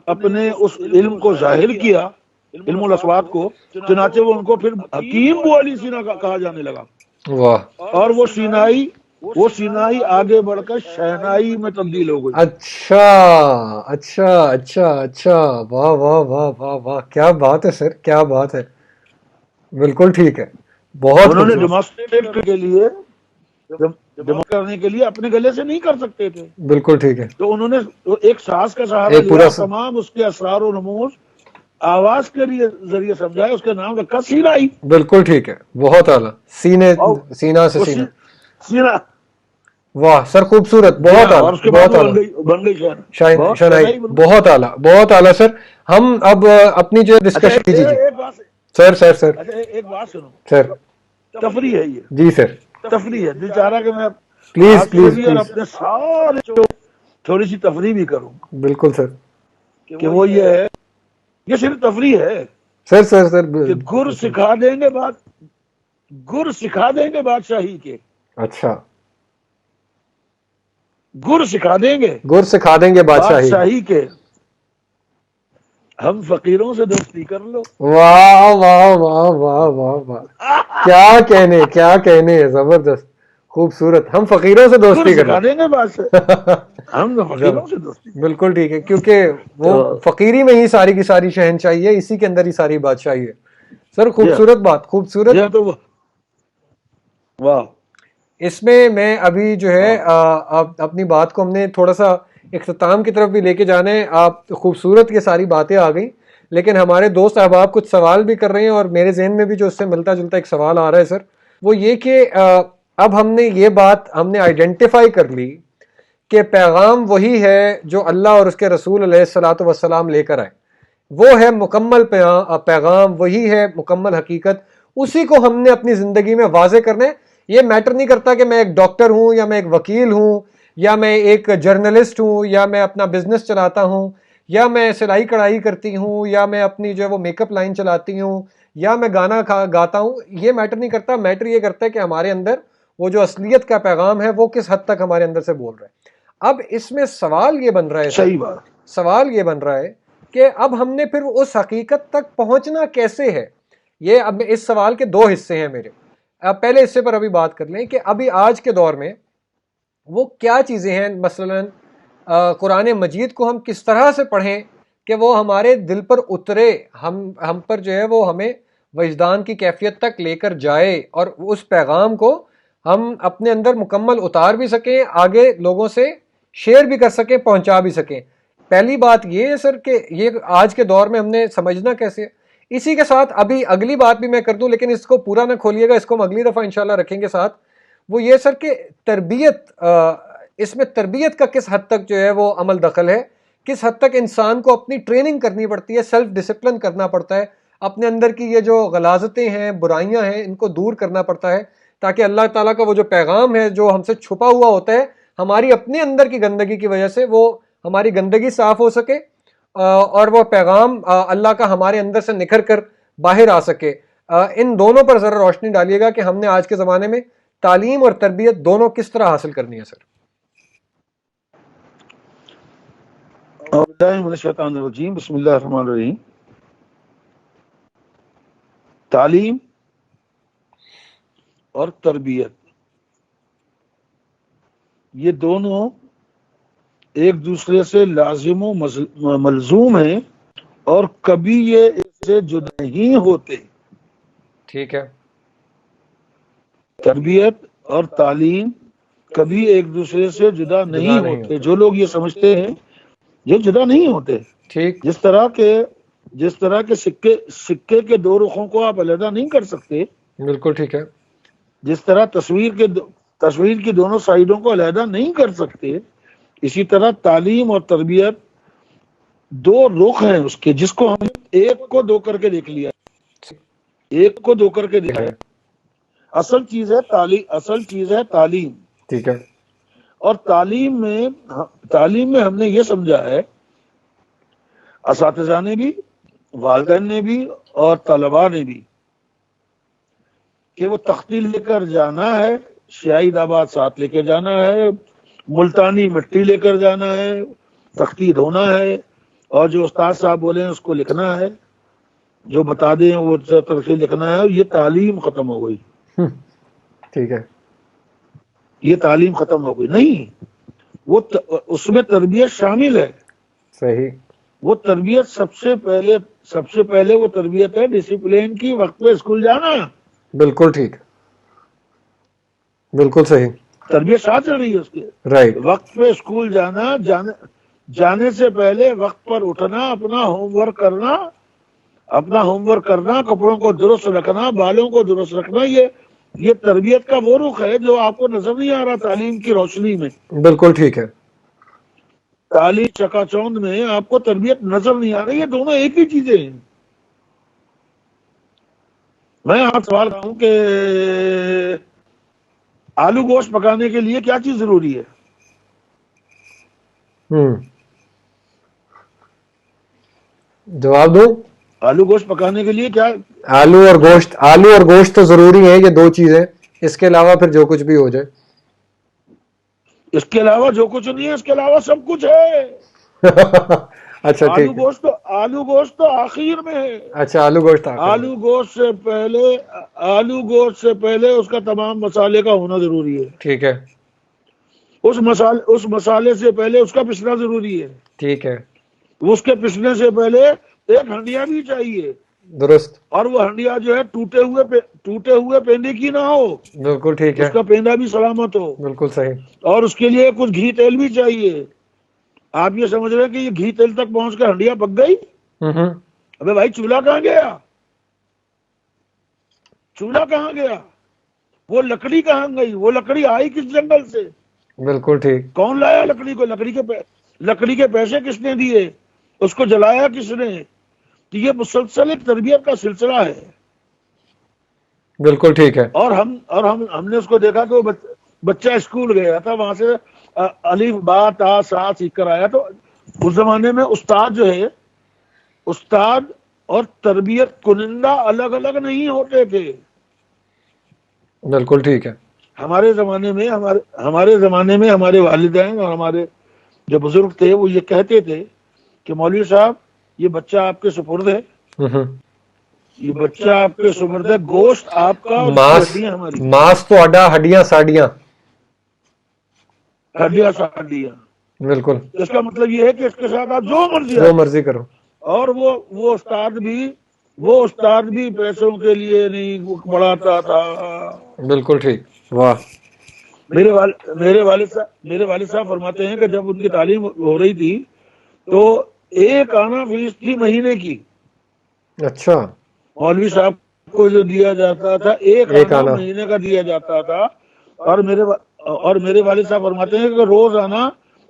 اپنے اس علم کو ظاہر کیا، علم الاصوات کو، چنانچہ وہ ان کو پھر حکیم بو علی سینا کہا جانے لگا، واہ، اور وہ سینائی آگے بڑھ کر شہنائی میں تبدیل ہو گئی۔ اچھا اچھا اچھا اچھا، واہ واہ واہ واہ واہ، کیا بات ہے سر، کیا بات ہے، بالکل ٹھیک ہے، بہت انہوں نے خوبصورت، ڈیمونسٹریٹ کرنے کے لیے اپنے گلے سے نہیں کر سکتے تھے، بالکل ٹھیک ہے، تو انہوں نے ایک ساز کا سہارا ایک لیا، تمام اس کے اسرار و رموز آواز کے ذریعے سمجھائے، اس کا نام رکھا سینائی۔ بالکل ٹھیک ہے، بہت اعلیٰ، اور سینا سے وہ سینا، سینا، واہ سر، خوبصورت، جی بہت ہاں، اور اعلیٰ، اس کے بعد بہت وہ اعلیٰ، بن گئی شہنائی، شنائی، بن گئی۔ بہت اعلیٰ، بہت اعلیٰ سر، ہم اب اپنی جو اچھا ڈسکشن، جی جی، ایک بات سر سر سر اچھا ایک بات سنو، سر، تفریح ہے، یہ جی سر، تفریح ہے، دل چاہ رہا کہ میں پلیز آپ سے پلیز بھی اور پلیز، اپنے سارے تھوڑی سی تفریح بھی کروں، بالکل سر، کہ وہ یہ ہے، یہ صرف تفریح ہے سر سر سر، کہ گر سکھا دیں گے بادشاہی کے، اچھا، گر سکھا دیں گے گر سکھا دیں گے بادشاہی، بادشاہی کے، ہم فقیروں سے دوستی کر لو۔ واہ واہ واہ واہ واہ واہ، کیا کہنے ہیں، زبردست، خوبصورت، ہم فقیروں سے گر دوستی کر سکھا دیں گے بادشاہ، لیں، ہم فقیروں سے دوستی، بالکل ٹھیک ہے، کیونکہ وہ تو فقیری میں ہی ساری کی ساری شہنشاہی ہے، اسی کے اندر ہی ساری بادشاہی ہے، سر خوبصورت بات، خوبصورت، یہ تو واہ، اس میں ابھی جو ہے اپنی بات کو ہم نے تھوڑا سا اختتام کی طرف بھی لے کے جانے، آپ خوبصورت یہ ساری باتیں آ گئیں، لیکن ہمارے دوست احباب کچھ سوال بھی کر رہے ہیں، اور میرے ذہن میں بھی جو اس سے ملتا جلتا ایک سوال آ رہا ہے سر، وہ یہ کہ اب ہم نے یہ بات ہم نے آئیڈینٹیفائی کر لی کہ پیغام وہی ہے جو اللہ اور اس کے رسول علیہ الصلاۃ والسلام لے کر آئے، وہ ہے مکمل پیغام، وہی ہے مکمل حقیقت، اسی کو ہم نے اپنی زندگی میں واضح کرنا ہے۔ یہ میٹر نہیں کرتا کہ میں ایک ڈاکٹر ہوں، یا میں ایک وکیل ہوں، یا میں ایک جرنلسٹ ہوں، یا میں اپنا بزنس چلاتا ہوں، یا میں سلائی کڑھائی کرتی ہوں، یا میں اپنی جو ہے وہ میک اپ لائن چلاتی ہوں، یا میں گانا گاتا ہوں، یہ میٹر نہیں کرتا، میٹر یہ کرتا ہے کہ ہمارے اندر وہ جو اصلیت کا پیغام ہے وہ کس حد تک ہمارے اندر سے بول رہا ہے۔ اب اس میں سوال یہ بن رہا ہے، صحیح بات، سوال یہ بن رہا ہے کہ اب ہم نے پھر اس حقیقت تک پہنچنا کیسے ہے۔ یہ اب اس سوال کے دو حصے ہیں میرے، اب پہلے حصے پر ابھی بات کر لیں کہ ابھی آج کے دور میں وہ کیا چیزیں ہیں؟ مثلاً قرآن مجید کو ہم کس طرح سے پڑھیں کہ وہ ہمارے دل پر اترے، ہم پر جو ہے وہ ہمیں وجدان کی کیفیت تک لے کر جائے، اور اس پیغام کو ہم اپنے اندر مکمل اتار بھی سکیں، آگے لوگوں سے شیئر بھی کر سکیں، پہنچا بھی سکیں۔ پہلی بات یہ ہے سر کہ یہ آج کے دور میں ہم نے سمجھنا کیسے ہے۔ اسی کے ساتھ ابھی اگلی بات بھی میں کر دوں، لیکن اس کو پورا نہ کھولیے گا، اس کو ہم اگلی دفعہ انشاءاللہ رکھیں گے ساتھ۔ وہ یہ سر کہ تربیت، اس میں تربیت کا کس حد تک جو ہے وہ عمل دخل ہے، کس حد تک انسان کو اپنی ٹریننگ کرنی پڑتی ہے، سیلف ڈسپلن کرنا پڑتا ہے، اپنے اندر کی یہ جو غلاظتیں ہیں، برائیاں ہیں، ان کو دور کرنا پڑتا ہے، تاکہ اللہ تعالیٰ کا وہ جو پیغام ہے جو ہم سے چھپا ہوا ہوتا ہے، ہماری اپنے اندر کی گندگی کی وجہ سے وہ ہماری گندگی صاف ہو سکے، اور وہ پیغام اللہ کا ہمارے اندر سے نکھر کر باہر آ سکے۔ ان دونوں پر ذرا روشنی ڈالیے گا کہ ہم نے آج کے زمانے میں تعلیم اور تربیت دونوں کس طرح حاصل کرنی ہے سر۔ بسم اللہ الرحمن الرحیم۔ تعلیم اور تربیت یہ دونوں ایک دوسرے سے لازم و ملزوم ہیں، اور کبھی یہ اس سے جدا نہیں ہوتے۔ ٹھیک ہے۔ تربیت اور تعلیم کبھی ایک دوسرے سے جدا نہیں ہوتے۔ جو لوگ یہ سمجھتے ہیں یہ جدا نہیں ہوتے، ٹھیک، جس طرح کے سکے کے دو رخوں کو آپ علیحدہ نہیں کر سکتے، بالکل ٹھیک ہے۔ جس طرح تصویر کی دونوں سائیڈوں کو علیحدہ نہیں کر سکتے، اسی طرح تعلیم اور تربیت دو رخ ہیں اس کے، جس کو ہم ایک کو دو کر کے دیکھ لیا، ایک کو دو کر کے دیکھا۔ اصل چیز ہے تعلیم، ٹھیک ہے۔ اور تعلیم میں ہم نے یہ سمجھا ہے، اساتذہ نے بھی، والدین نے بھی، اور طلباء نے بھی، کہ وہ تختی لے کر جانا ہے، شاہی داباد ساتھ لے کے جانا ہے، ملتانی مٹی لے کر جانا ہے، تختی دھونا ہے، اور جو استاد صاحب بولے ہیں اس کو لکھنا ہے، جو بتا دیں وہ طرفے لکھنا ہے۔ یہ تعلیم ختم ہو گئی، ٹھیک ہے، یہ تعلیم ختم ہو گئی نہیں، وہ اس میں تربیت شامل ہے۔ صحیح، وہ تربیت سب سے پہلے وہ تربیت ہے ڈسپلین کی، وقت پہ اسکول جانا۔ بالکل ٹھیک، بالکل صحیح، تربیت ساتھ چل رہی ہے اس کے، رائٹ، وقت پہ اسکول جانا، جانے سے پہلے وقت پر اٹھنا، اپنا ہوم ورک کرنا، کپڑوں کو درست رکھنا، بالوں کو درست رکھنا، یہ تربیت کا وہ رخ ہے جو آپ کو نظر نہیں آ رہا تعلیم کی روشنی میں۔ بالکل ٹھیک ہے، تعلیم چکا چوند میں آپ کو تربیت نظر نہیں آ رہی، یہ دونوں ایک ہی چیزیں ہیں۔ میں آپ سوال کرتا ہوں کہ آلو گوشت پکانے کے لیے کیا چیز ضروری ہے؟ جواب دو۔ آلو گوشت پکانے کے لیے کیا؟ آلو اور گوشت تو ضروری ہے، یہ دو چیزیں، اس کے علاوہ پھر جو کچھ بھی ہو جائے۔ اس کے علاوہ جو کچھ نہیں ہے، اس کے علاوہ سب کچھ ہے۔ اچھا ٹھیک، آلو گوشت تو آخر میں ہے۔ اچھا، آلو گوشت آلو گوشت سے پہلے اس کا تمام مسالے کا ہونا ضروری ہے۔ ٹھیک ہے، اس مسالے سے پہلے اس کا پسنا ضروری ہے۔ ٹھیک ہے، اس کے پسنے سے پہلے ایک ہنڈیا بھی چاہیے، درست، اور وہ ہنڈیا جو ہے ٹوٹے ہوئے پیندے کی نہ ہو، بالکل ٹھیک ہے، اس کا پیندہ بھی سلامت ہو، بالکل صحیح، اور اس کے لیے کچھ گھی تیل بھی چاہیے۔ آپ یہ سمجھ رہے ہیں کہ یہ گھی تیل تک پہنچ کر ہنڈیا پک گئی؟ ابے بھائی چولہا کہاں گیا؟ وہ لکڑی کہاں گئی؟ وہ لکڑی آئی کس جنگل سے؟ بالکل ٹھیک، کون لایا لکڑی کو؟ لکڑی کے پیسے کس نے دیے؟ اس کو جلایا کس نے؟ تو یہ مسلسل ایک تربیت کا سلسلہ ہے۔ بالکل ٹھیک ہے، اور ہم نے اس کو دیکھا کہ وہ بچہ اسکول گیا تھا، وہاں سے الف با تا سا سیکھ کر آیا۔ تو اس زمانے میں استاد اور تربیت کنندہ الگ الگ نہیں ہوتے تھے۔ بالکل ٹھیک ہے، ہمارے زمانے میں ہمارے والدین اور ہمارے جو بزرگ تھے وہ یہ کہتے تھے کہ مولوی صاحب یہ بچہ آپ کے سپرد ہے، یہ بچہ آپ کے سپرد ہے، گوشت آپ کا، ہڈیاں ہماری، ماس تو اڈا، ہڈیاں ساڑیاں۔ ہڈیاں ساڑ لیا. بالکل. اس کا مطلب یہ ہے کہ اس کے ساتھ آپ جو مرضی کرو. اور وہ استاد بھی پیسوں کے لیے نہیں پڑھاتا تھا. بالکل ٹھیک. واہ. میرے والد صاحب فرماتے ہیں کہ جب ان کی تعلیم ہو رہی تھی تو 1 آنا فیس تھی مہینے کی. اچھا. مولوی صاحب کو جو دیا جاتا تھا 1 آنا مہینے کا دیا جاتا تھا. اور میرے والد صاحب فرماتے ہیں کہ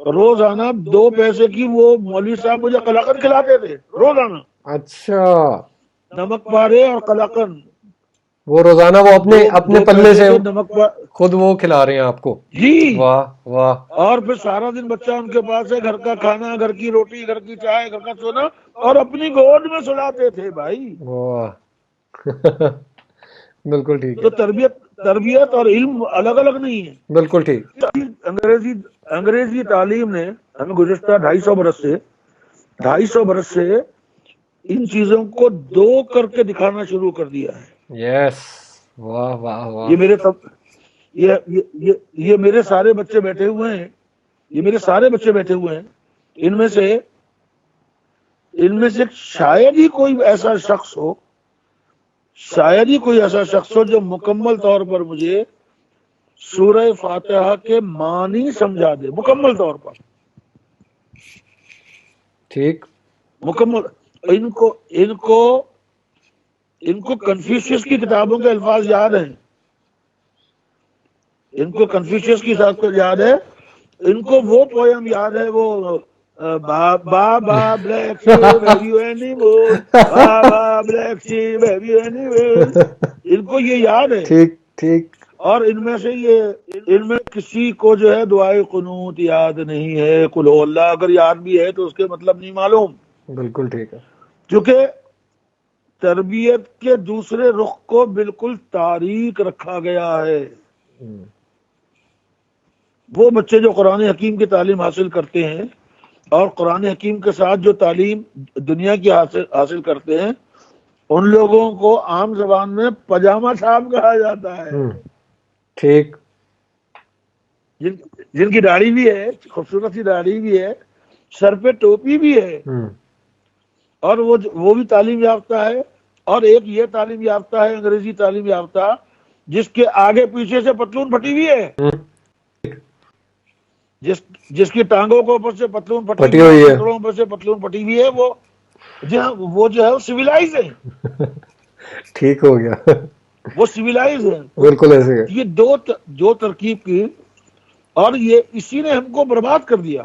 روزانہ 2 پیسے کی وہ مولوی صاحب مجھے قلاقند کھلاتے تھے روزانہ. اچھا. نمک پارے اور قلاقند وہ روزانہ وہ اپنے پلے سے نمک خود وہ کھلا رہے ہیں آپ کو. جی. واہ واہ. اور پھر سارا دن بچہ ان کے پاس ہے، گھر کا کھانا، گھر کی روٹی، گھر کی چائے، گھر کا سونا، اور اپنی گود میں سلاتے تھے بھائی. واہ. بالکل ٹھیک ہے. تو تربیت اور علم الگ الگ نہیں ہے. بالکل ٹھیک. انگریزی تعلیم نے ہمیں گزشتہ 250 برس سے ان چیزوں کو 2 کر کے دکھانا شروع کر دیا ہے. یس. واہ واہ واہ. یہ میرے سارے بچے بیٹھے ہوئے ہیں. ان میں سے شاید ہی کوئی ایسا شخص ہو جو مکمل طور پر مجھے سورہ فاتحہ کے معنی سمجھا دے. مکمل طور پر. ٹھیک. مکمل. ان کو کنفیوشس کی کتابوں کے الفاظ یاد ہیں. ان کو وہ پویم یاد ہے، وہ baa baa black sheep have you any more, baa baa black sheep have you any more. ان کو یہ یاد ہے. ٹھیک. اور ان میں کسی کو جو ہے دعائے قنوت یاد نہیں ہے. قل ہو اللہ اگر یاد بھی ہے تو اس کے مطلب نہیں معلوم. بالکل ٹھیک ہے. کیونکہ تربیت کے دوسرے رخ کو بالکل تاریک رکھا گیا ہے. وہ بچے جو قرآن حکیم کی تعلیم حاصل کرتے ہیں اور قرآن حکیم کے ساتھ جو تعلیم دنیا کی حاصل کرتے ہیں، ان لوگوں کو عام زبان میں پاجامہ صاحب کہا جاتا ہے. ٹھیک. جن کی داڑھی بھی ہے، خوبصورت سی داڑھی بھی ہے، سر پہ ٹوپی بھی ہے، اور وہ بھی تعلیم یافتہ ہے. اور ایک یہ تعلیم یافتہ ہے، انگریزی تعلیم یافتہ، جس کے آگے پیچھے سے پتلون پھٹی ہوئی ہے، جس کی ٹانگوں کو اوپر سے پتلون پھٹی ہوئی ہے، اوپر سے پتلون پھٹی ہوئی ہے، وہ جو ہے سویلائز ہے. ٹھیک ہو گیا. وہ سویلائز ہے. بالکل ایسے ہے. یہ دو ترکیب کی، اور یہ اسی نے ہم کو برباد کر دیا.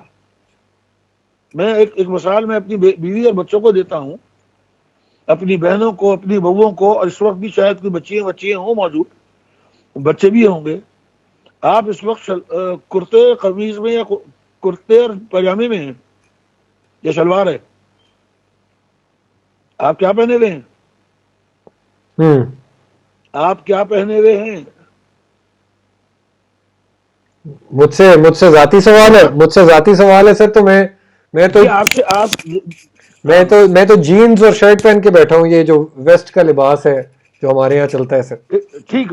میں ایک مثال میں اپنی بیوی اور بچوں کو دیتا ہوں، اپنی بہنوں کو، اپنی بہووں کو، اور اس وقت بھی شاید کوئی بچیاں ہوں موجود، بچے بھی ہوں گے. آپ اس وقت کرتے قمیض میں یا کرتے اور پاجامے میں ہیں یا شلوار ہے؟ آپ کیا پہنے ہوئے ہیں؟ آپ کیا پہنے ہوئے ہیں؟ مجھ سے ذاتی سوال ہے سر. تو میں تو جینز اور شرٹ پہن کے بیٹھا ہوں. یہ جو ویسٹ کا لباس ہے جو ہمارے یہاں چلتا ہے سر. ٹھیک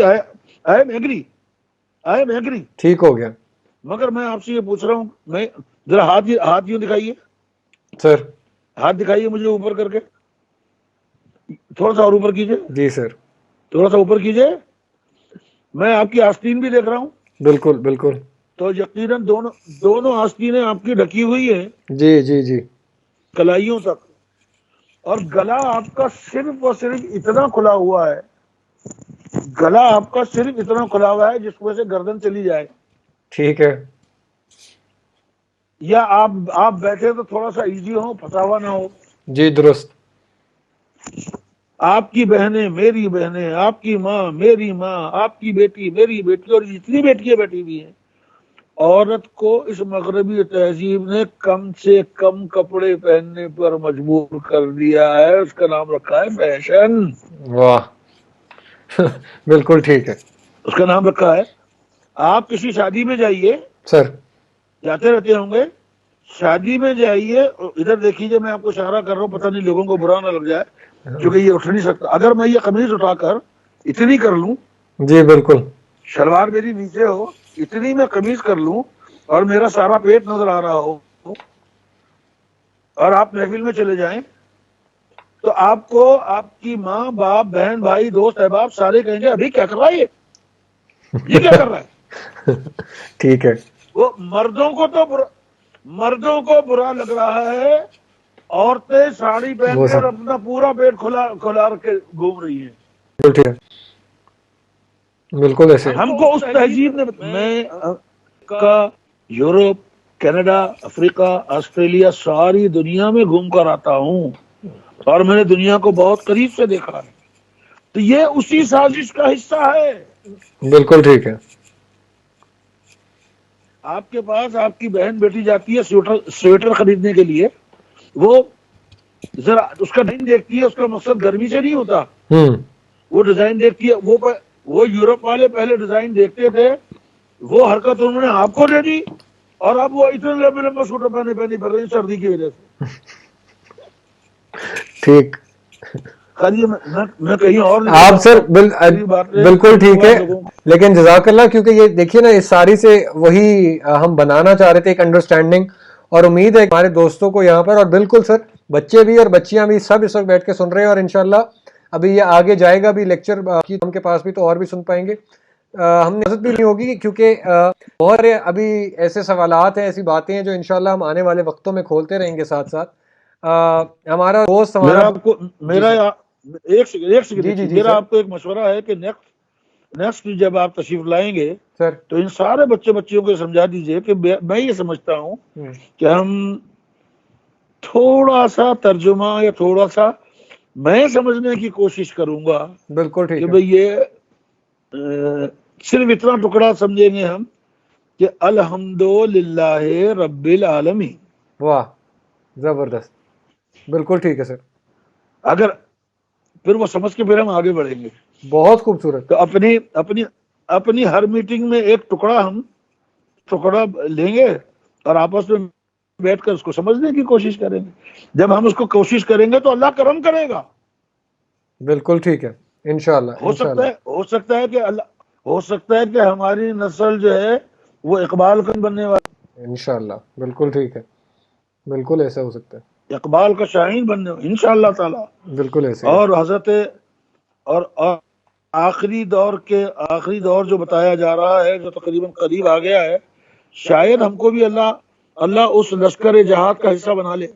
ہے. I am agree. ٹھیک ہو گیا. مگر میں آپ سے یہ پوچھ رہا ہوں، میں ذرا ہاتھ یوں دکھائیے سر. ہاتھ دکھائیے مجھے اوپر کر کے. تھوڑا سا اور اوپر کیجئے. جی سر. تھوڑا سا اوپر کیجئے. میں آپ کی آستین بھی دیکھ رہا ہوں. بالکل بالکل. تو یقیناً دونوں آستینیں آپ کی ڈھکی ہوئی ہیں. جی. کلائیوں تک. اور گلا آپ کا صرف اور صرف اتنا کھلا ہوا ہے، جس وجہ سے گردن چلی جائے. ٹھیک ہے. یا آپ بیٹھے تو تھوڑا سا ایزی ہو، پھنسا ہوا نہ ہو. جی درست. آپ کی بہنیں میری بہنیں، آپ کی ماں میری ماں، آپ کی بیٹی میری بیٹی، اور جتنی بیٹیاں بیٹھی ہوئی ہیں. عورت کو اس مغربی تہذیب نے کم سے کم کپڑے پہننے پر مجبور کر دیا ہے. اس کا نام رکھا ہے فیشن. واہ. بالکل ٹھیک ہے. اس کا نام رکھا ہے. آپ کسی شادی میں جائیے سر. جاتے رہتے ہوں گے. شادی میں جائیے، ادھر دیکھیے، میں آپ کو اشارہ کر رہا ہوں، پتہ نہیں لوگوں کو برا نہ لگ جائے، کیونکہ یہ اٹھ نہیں سکتا. اگر میں یہ قمیض اٹھا کر اتنی کر لوں، جی بالکل، شلوار میری نیچے ہو، اتنی میں قمیض کر لوں اور میرا سارا پیٹ نظر آ رہا ہو، اور آپ محفل میں چلے جائیں، تو آپ کو آپ کی ماں باپ بہن بھائی دوست احباب سارے کہیں گے ابھی کیا کر رہا ہے یہ کیا کر رہا ہے. ٹھیک ہے. وہ مردوں کو برا لگ رہا ہے، عورتیں ساڑی پہن وہ کے اور سب اپنا پورا پیٹ کھلا رکھ کے گھوم رہی ہیں. بالکل ٹھیک ہے، بالکل ایسے. ہم کو اس تہذیب نے، میں کا یورپ، کینیڈا، افریقہ، آسٹریلیا، ساری دنیا میں گھوم کر آتا ہوں اور میں نے دنیا کو بہت قریب سے دیکھا ہے. تو یہ اسی سازش کا حصہ ہے. بالکل ٹھیک ہے. آپ کے پاس آپ کی بہن بیٹی جاتی ہے سویٹر خریدنے کے لیے، وہ ذرا اس کا ڈیزائن دیکھتی ہے، اس کا مقصد گرمی سے نہیں ہوتا، وہ ڈیزائن دیکھتی ہے. وہ یورپ والے پہلے ڈیزائن دیکھتے تھے، وہ حرکت انہوں نے آپ کو دے دی، اور اب وہ اتنے لمبے لمبے سوٹر پہنے پھر رہے ہیں سردی کی وجہ سے. ٹھیک. خالی میں کہیں اور نہیں آپ سر بالکل ٹھیک ہے، لیکن جزاک اللہ، کیونکہ یہ دیکھیے نا، اس ساری سے وہی ہم بنانا چاہ رہے تھے، ایک انڈرسٹینڈنگ، اور امید ہے ہمارے دوستوں کو یہاں پر، اور بالکل سر بچے بھی اور بچیاں بھی سب اس وقت بیٹھ کے سن رہے ہیں، اور انشاءاللہ ابھی یہ آگے جائے گا بھی لیکچر کی ہم کے پاس بھی، تو اور بھی سن پائیں گے. ہم نے عزت بھی نہیں ہوگی، کیونکہ بہت ابھی ایسے سوالات ہیں، ایسی باتیں ہیں جو انشاءاللہ ہم آنے والے وقتوں میں کھولتے رہیں گے ساتھ ساتھ. ہمارا دوست ہمارا میرا ایک سیکنڈ، جی میرا سر. آپ کو ایک مشورہ ہے کہ نیکسٹ جب آپ تشریف لائیں گے سر تو ان سارے بچیوں کو سمجھا دیجئے کہ میں یہ سمجھتا ہوں کہ ہم تھوڑا سا ترجمہ یا تھوڑا سا میں سمجھنے کی کوشش کروں گا بالکل ٹھیک کہ ہے. بھئی یہ صرف اتنا ٹکڑا سمجھیں گے ہم کہ الحمدللہ رب العالمین. واہ، زبردست، بالکل ٹھیک ہے سر. اگر پھر وہ سمجھ کے پھر ہم آگے بڑھیں گے. بہت خوبصورت. تو اپنی ہر میٹنگ میں ایک ٹکڑا لیں گے اور آپس میں بیٹھ کر اس کو سمجھنے کی کوشش کریں گے. جب ہم اس کو کوشش کریں گے تو اللہ کرم کرے گا. بالکل ٹھیک ہے، انشاءاللہ. ہو سکتا ہے کہ ہماری نسل جو ہے وہ اقبال کا بننے والی، انشاءاللہ. بالکل ٹھیک ہے، بالکل ایسا ہو سکتا ہے، اقبال کا شاہین بننے والی انشاءاللہ تعالی. بالکل ایسے. اور حضرت اور آخری دور جو بتایا جا رہا ہے، جو تقریباً قریب آ گیا ہے، شاید ہم کو بھی اللہ اس لشکر جہاد کا حصہ بنا لے.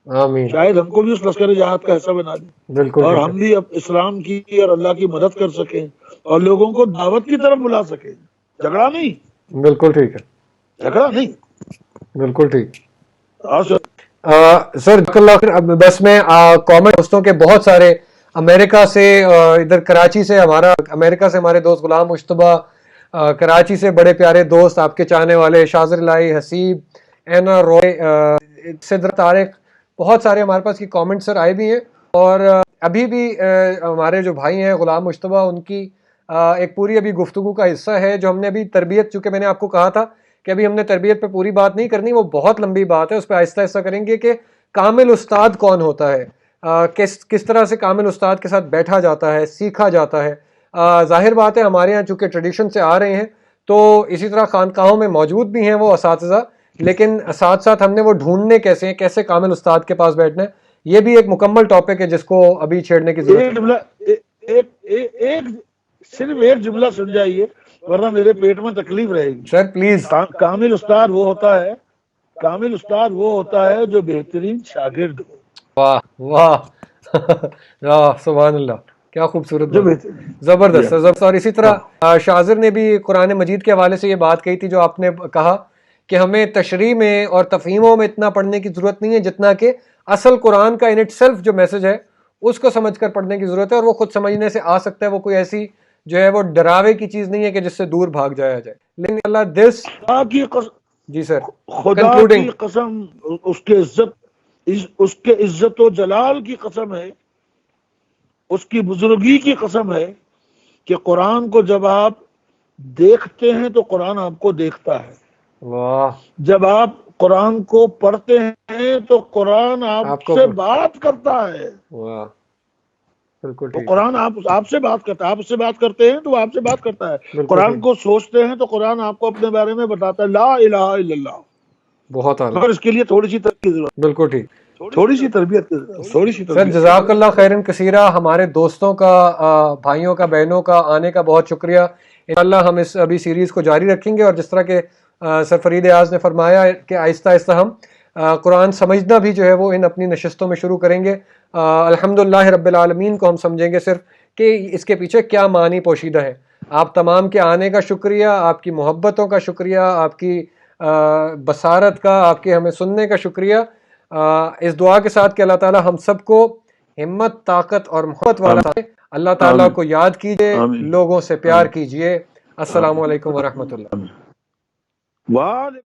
آمین. شاید ہم کو بھی اس لشکر جہاد کا حصہ بنا لے، بالکل اور ٹھیک ہم ہے، بھی اب اسلام کی اور اللہ کی مدد کر سکیں اور لوگوں کو دعوت کی طرف بلا سکیں. جھگڑا نہیں، بالکل ٹھیک ہے، جھگڑا نہیں. بالکل ٹھیک. اور سر بس میں کامنٹ دوستوں کے بہت سارے امریکہ سے، ادھر کراچی سے، امریکہ سے ہمارے دوست غلام مشتبہ، کراچی سے بڑے پیارے دوست آپ کے چاہنے والے شاذر الہی، حسیب، اینا روئے، صدر طارق، بہت سارے ہمارے پاس کی کامنٹ سر آئے بھی ہیں. اور ابھی بھی ہمارے جو بھائی ہیں غلام مشتبہ، ان کی ایک پوری ابھی گفتگو کا حصہ ہے جو ہم نے ابھی تربیت، چونکہ میں نے آپ کو کہا تھا کہ ابھی ہم نے تربیت پہ پوری بات نہیں کرنی، وہ بہت لمبی بات ہے، اس پہ آہستہ آہستہ کریں گے کہ کامل استاد کون ہوتا ہے، کس طرح سے کامل استاد کے ساتھ بیٹھا جاتا ہے، سیکھا جاتا ہے. ظاہر بات ہے ہمارے ہاں چونکہ ٹریڈیشن سے آ رہے ہیں، تو اسی طرح خانقاہوں میں موجود بھی ہیں وہ اساتذہ، لیکن ساتھ ساتھ ہم نے وہ ڈھونڈنے کیسے ہیں، کیسے کامل استاد کے پاس بیٹھنا ہے، یہ بھی ایک مکمل ٹاپک ہے جس کو ابھی چھیڑنے کی ضرورت ہے. صرف ایک جملہ سمجھائیے ورنہ میرے پیٹ میں تکلیف رہے گی. Sir please. کامل استاد وہ ہوتا ہے جو بہترین شاگرد ہو. واہ واہ واہ، سبحان اللہ، کیا خوبصورت جو بات، زبردست زبردست. اور اسی طرح شاذر نے بھی قرآن مجید کے حوالے سے یہ بات کہی تھی جو آپ نے کہا کہ ہمیں تشریح میں اور تفہیموں میں اتنا پڑھنے کی ضرورت نہیں ہے جتنا کہ اصل قرآن کا ان اٹ سیلف جو میسج ہے اس کو سمجھ کر پڑھنے کی ضرورت ہے، اور وہ خود سمجھنے سے آ سکتا ہے، وہ کوئی ایسی جو ہے وہ ڈراوے کی چیز نہیں ہے کہ جس سے دور بھاگ جایا جائے. لیکن اللہ دس جی سر، خدا کی قسم، اس کے عزت و جلال کی قسم ہے، اس کی بزرگی کی قسم ہے کہ قرآن کو جب آپ دیکھتے ہیں تو قرآن آپ کو دیکھتا ہے. واہ. جب آپ قرآن کو پڑھتے ہیں تو قرآن آپ سے بات کرتا ہے. واہ. بالکل تو ٹھیک، قرآن آپ سے بات کرتا ہے، آپ اس سے بات کرتے ہیں تو وہ آپ سے بات کرتا ہے. بالکل قرآن ٹھیک، کو سوچتے ہیں تو قرآن آپ کو اپنے بارے میں بتاتا ہے لا الہ الا اللہ. بہت اعلیٰ، مگر اس کے لیے تھوڑی سی تربیت کی ضرورت بالکل ٹھیک. ہے، تھوڑی سی تربیت کی ضرورت ہے، تھوڑی سی سر تربیت. جزاک اللہ خیرن کثیرہ، ہمارے دوستوں کا بھائیوں کا بہنوں کا آنے کا بہت شکریہ. انشاءاللہ ہم اس ابھی سیریز کو جاری رکھیں گے، اور جس طرح کہ سر فرید اعاز نے فرمایا کہ آہستہ آہستہ ہم قرآن سمجھنا بھی جو ہے وہ ان اپنی نشستوں میں شروع کریں گے. الحمدللہ رب العالمین کو ہم سمجھیں گے صرف کہ اس کے پیچھے کیا معنی پوشیدہ ہے. آپ تمام کے آنے کا شکریہ، آپ کی محبتوں کا شکریہ، آپ کی بصارت کا، آپ کے ہمیں سننے کا شکریہ. اس دعا کے ساتھ کہ اللہ تعالی ہم سب کو ہمت، طاقت اور محبت والا آمین. ہے. اللہ تعالیٰ آمین. کو یاد کیجئے، آمین. لوگوں سے پیار آمین. کیجئے. السلام علیکم ورحمۃ اللہ. آمین. وعلیکم